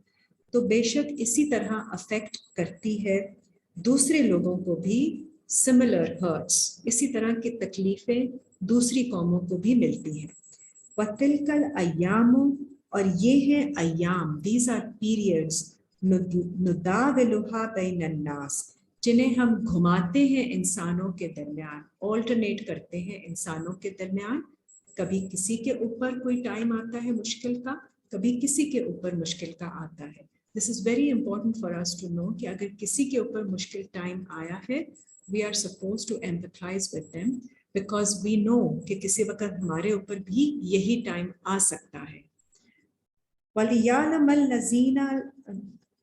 تو بے شک اسی طرح افیکٹ کرتی ہے دوسرے لوگوں کو بھی سملر ہرٹس، اسی طرح کی تکلیفیں دوسری قوموں کو بھی ملتی ہیں. وَتِلْكَ الْأَيَّامُ، اور یہ ہیں ایام، these are periods، نُدَاوِلُهَا بَيْنَ النَّاسِ، جنہیں ہم گھماتے ہیں انسانوں کے درمیان، آلٹرنیٹ کرتے ہیں انسانوں کے درمیان. کبھی کسی کے اوپر کوئی ٹائم آتا ہے مشکل کا، کبھی کسی کے اوپر مشکل کا آتا ہے. This is very important for us to know کہ اگر کسی کے اوپر مشکل ٹائم آیا ہے، we are supposed to empathize with them. because we know کہ کسی وقت ہمارے اوپر بھی یہی ٹائم آ سکتا ہے. وَلِيَعْلَمَ الَّذِينَ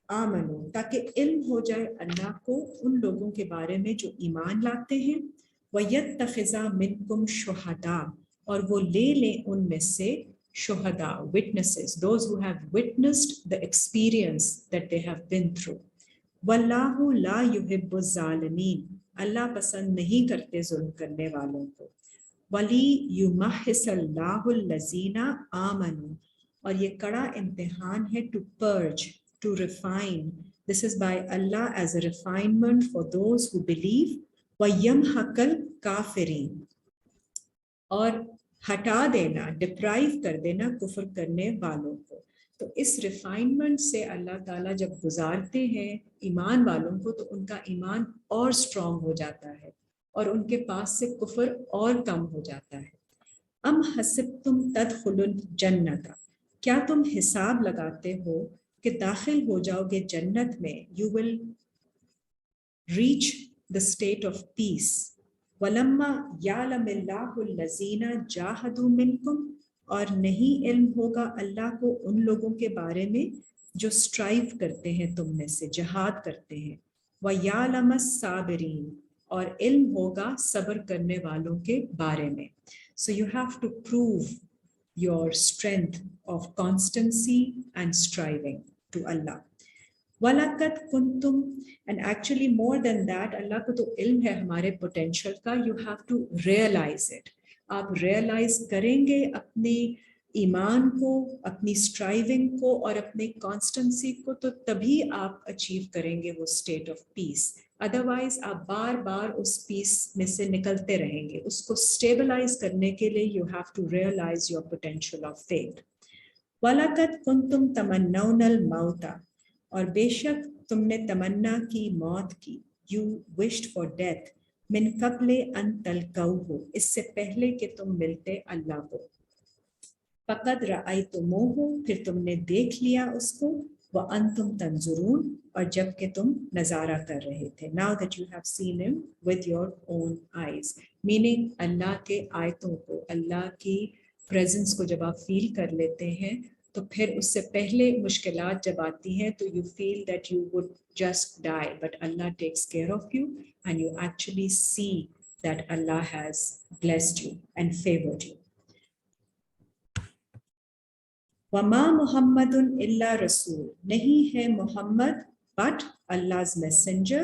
آمَنُوا تاکہ علم ہو جائے اللہ کو ان لوگوں کے بارے میں جو ایمان لاتے ہیں. وَيَتَّخِذَ مِنْكُمْ شُهَدَاءَ اور وہ لے لیں ان میں سے شہداء witnesses, those who have witnessed the experience that they have been through. وَاللَّهُ لَا يُحِبُّ الظَّالِمِينَ اللہ پسند نہیں کرتے ظلم کرنے والوں کو. وَلِيُمَحِّصَ اللَّهُ الَّذِينَ آمَنُوا اور یہ کڑا امتحان ہے to purge, to refine. This is by Allah as a refinement for those who believe. وَيَمْحَقَ الْكَافِرِينَ اور ہٹا دینا, ڈپرائیو کر دینا کفر کرنے والوں کو. تو اس ریفائنمنٹ سے اللہ تعالیٰ جب گزارتے ہیں ایمان والوں کو تو ان کا ایمان اور اسٹرانگ ہو جاتا ہے اور ان کے پاس سے کفر اور کم ہو جاتا ہے. ام حسبتم تدخلوا الجنت کیا تم حساب لگاتے ہو کہ داخل ہو جاؤ گے جنت میں. You will reach the state of peace. وَلَمَّا يَعْلَمِ اللَّهُ الَّذِينَ جَاهَدُوا مِنْكُمْ اور نہیں علم ہوگا اللہ کو ان لوگوں کے بارے میں جو اسٹرائیو کرتے ہیں تم میں سے, جہاد کرتے ہیں. وَيَعْلَمَ الصَّابِرِينَ اور علم ہوگا صبر کرنے والوں کے بارے میں. So you have to prove your strength of constancy and striving to Allah. وَلَقَدْ كُنْتُمْ and actually more than that اللہ کو تو علم ہے ہمارے potential کا. You have to realize it. آپ ریئلائز کریں گے اپنے ایمان کو, اپنی اسٹرائیونگ کو اور اپنے کانسٹنسی کو, تو تبھی آپ اچیو کریں گے وہ اسٹیٹ آف پیس. ادروائز آپ بار بار اس پیس میں سے نکلتے رہیں گے. اس کو اسٹیبلائز کرنے کے لیے you have to realize your potential of faith. وَلَقَدْ كُنْتُمْ تَمَنَّوْنَ الْمَوْتَ اور بے شک تم نے تمنا کی موت کی. You wished for death. من قبل ان تلقوہ اس سے پہلے کہ تم ملتے اللہ کو. فقد رأیتموہ پھر تم نے دیکھ لیا اس کو. وانتم تنظرون اور جب کہ تم نظارہ کر رہے تھے. Now that you have seen him with your own eyes. Meaning اللہ کے آیتوں کو, اللہ کی presence کو جب آپ فیل کر لیتے ہیں تو پھر اس سے پہلے مشکلات جب آتی ہیں تو you feel that you would just die, but Allah takes care of you and you actually see that Allah has blessed you and favored you. وَمَا مُحَمَّدٌ إِلَّا رَسُولٌ نہیں ہے محمد but Allah's messenger.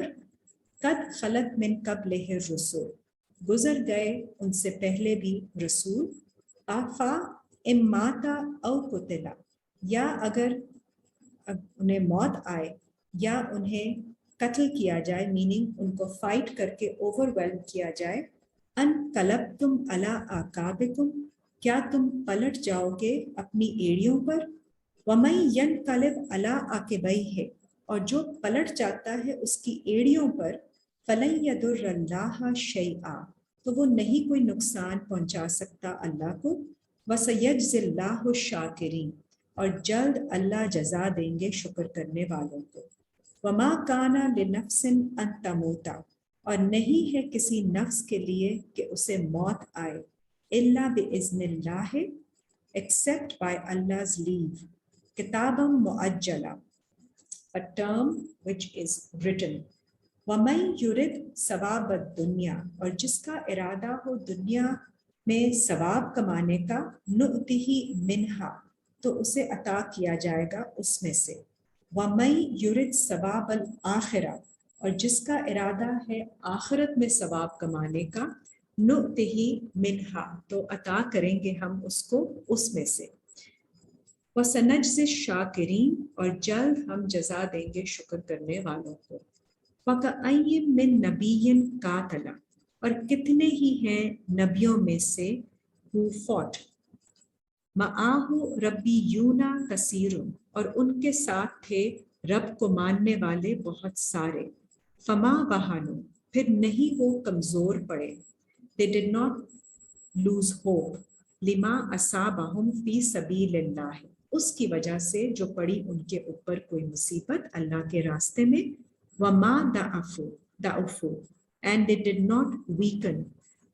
قَدْ خَلَتْ مِن قَبْلِهِ الرُّسُلُ گزر گئے ان سے پہلے بھی رسول. آفا اماتا او قتلا یا اگر انہیں موت آئے یا انہیں قتل کیا جائے, میننگ ان کو فائٹ کر کے اوور ویلم کیا جائے. ان قلبتم علی اعقابکم کیا تم پلٹ جاؤ گے اپنی ایڑیوں پر. ومن ینقلب علی عقبیہ اور جو پلٹ جاتا ہے اس کی ایڑیوں پر. فلن یضر اللہ شیئا تو وہ نہیں کوئی نقصان پہنچا سکتا اللہ کو. وَسَيَجْزِ اللَّهُ الشَّاكِرِينَ اور جلد اللہ جزا دیں گے شکر کرنے والوں کو. وَمَا كَانَ لِنَفْسٍ أَن تَمُوتَ اور نہیں ہے کسی نفس کے لیے کہ اسے موت آئے. إِلَّا بِإِذْنِ اللَّهِ except by Allah's leave. كِتَابًا مُؤَجَّلًا a term which is written. وَمَن يُرِدْ ثَوَابَ الدُّنْيَا اور جس کا ارادہ ہو دنیا میں ثواب کمانے کا. نُؤْتِهِ مِنْهَا تو اسے عطا کیا جائے گا اس میں سے. وَمَن يُرِدْ ثَوَابَ الْآخِرَةِ اور جس کا ارادہ ہے آخرت میں ثواب کمانے کا. نُؤْتِهِ مِنْهَا تو عطا کریں گے ہم اس کو اس میں سے. وَسَنَجْزِي الشَّاكِرِينَ اور جلد ہم جزا دیں گے شکر کرنے والوں کو. وَكَأَيٍّ مِّن نَبِيٍّ قَاتَلَ اور کتنے ہی ہیں نبیوں میں سے who fought. مَعَاهُ رَبِّيُّونَ كَثِيرٌ اور ان کے ساتھ تھے رب کو ماننے والے بہت سارے. فَمَا وَهَنُوا پھر نہیں وہ کمزور پڑے. They did not lose hope. لِمَا أَصَابَهُمْ فِي سَبِيلِ اللَّهِ اس کی وجہ سے جو پڑی ان کے اوپر کوئی مصیبت اللہ کے راستے میں. وَمَا ضَعُفُوا and they did not weaken.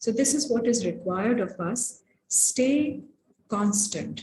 So this is what is required of us. Stay constant.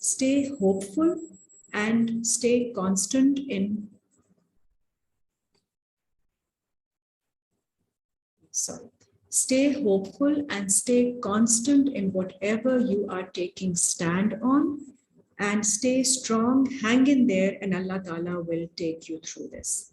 stay hopeful and stay constant in stay hopeful and stay constant in whatever you are taking stand on, and stay strong, hang in there, and Allah Ta'ala will take you through this.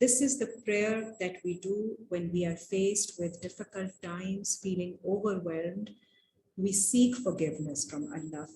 This is the prayer that we do when we are faced with difficult times, feeling overwhelmed. We seek forgiveness from Allah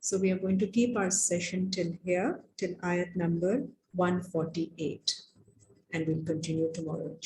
So we are going to keep our session till here, till ayat number 148, and we'll continue tomorrow.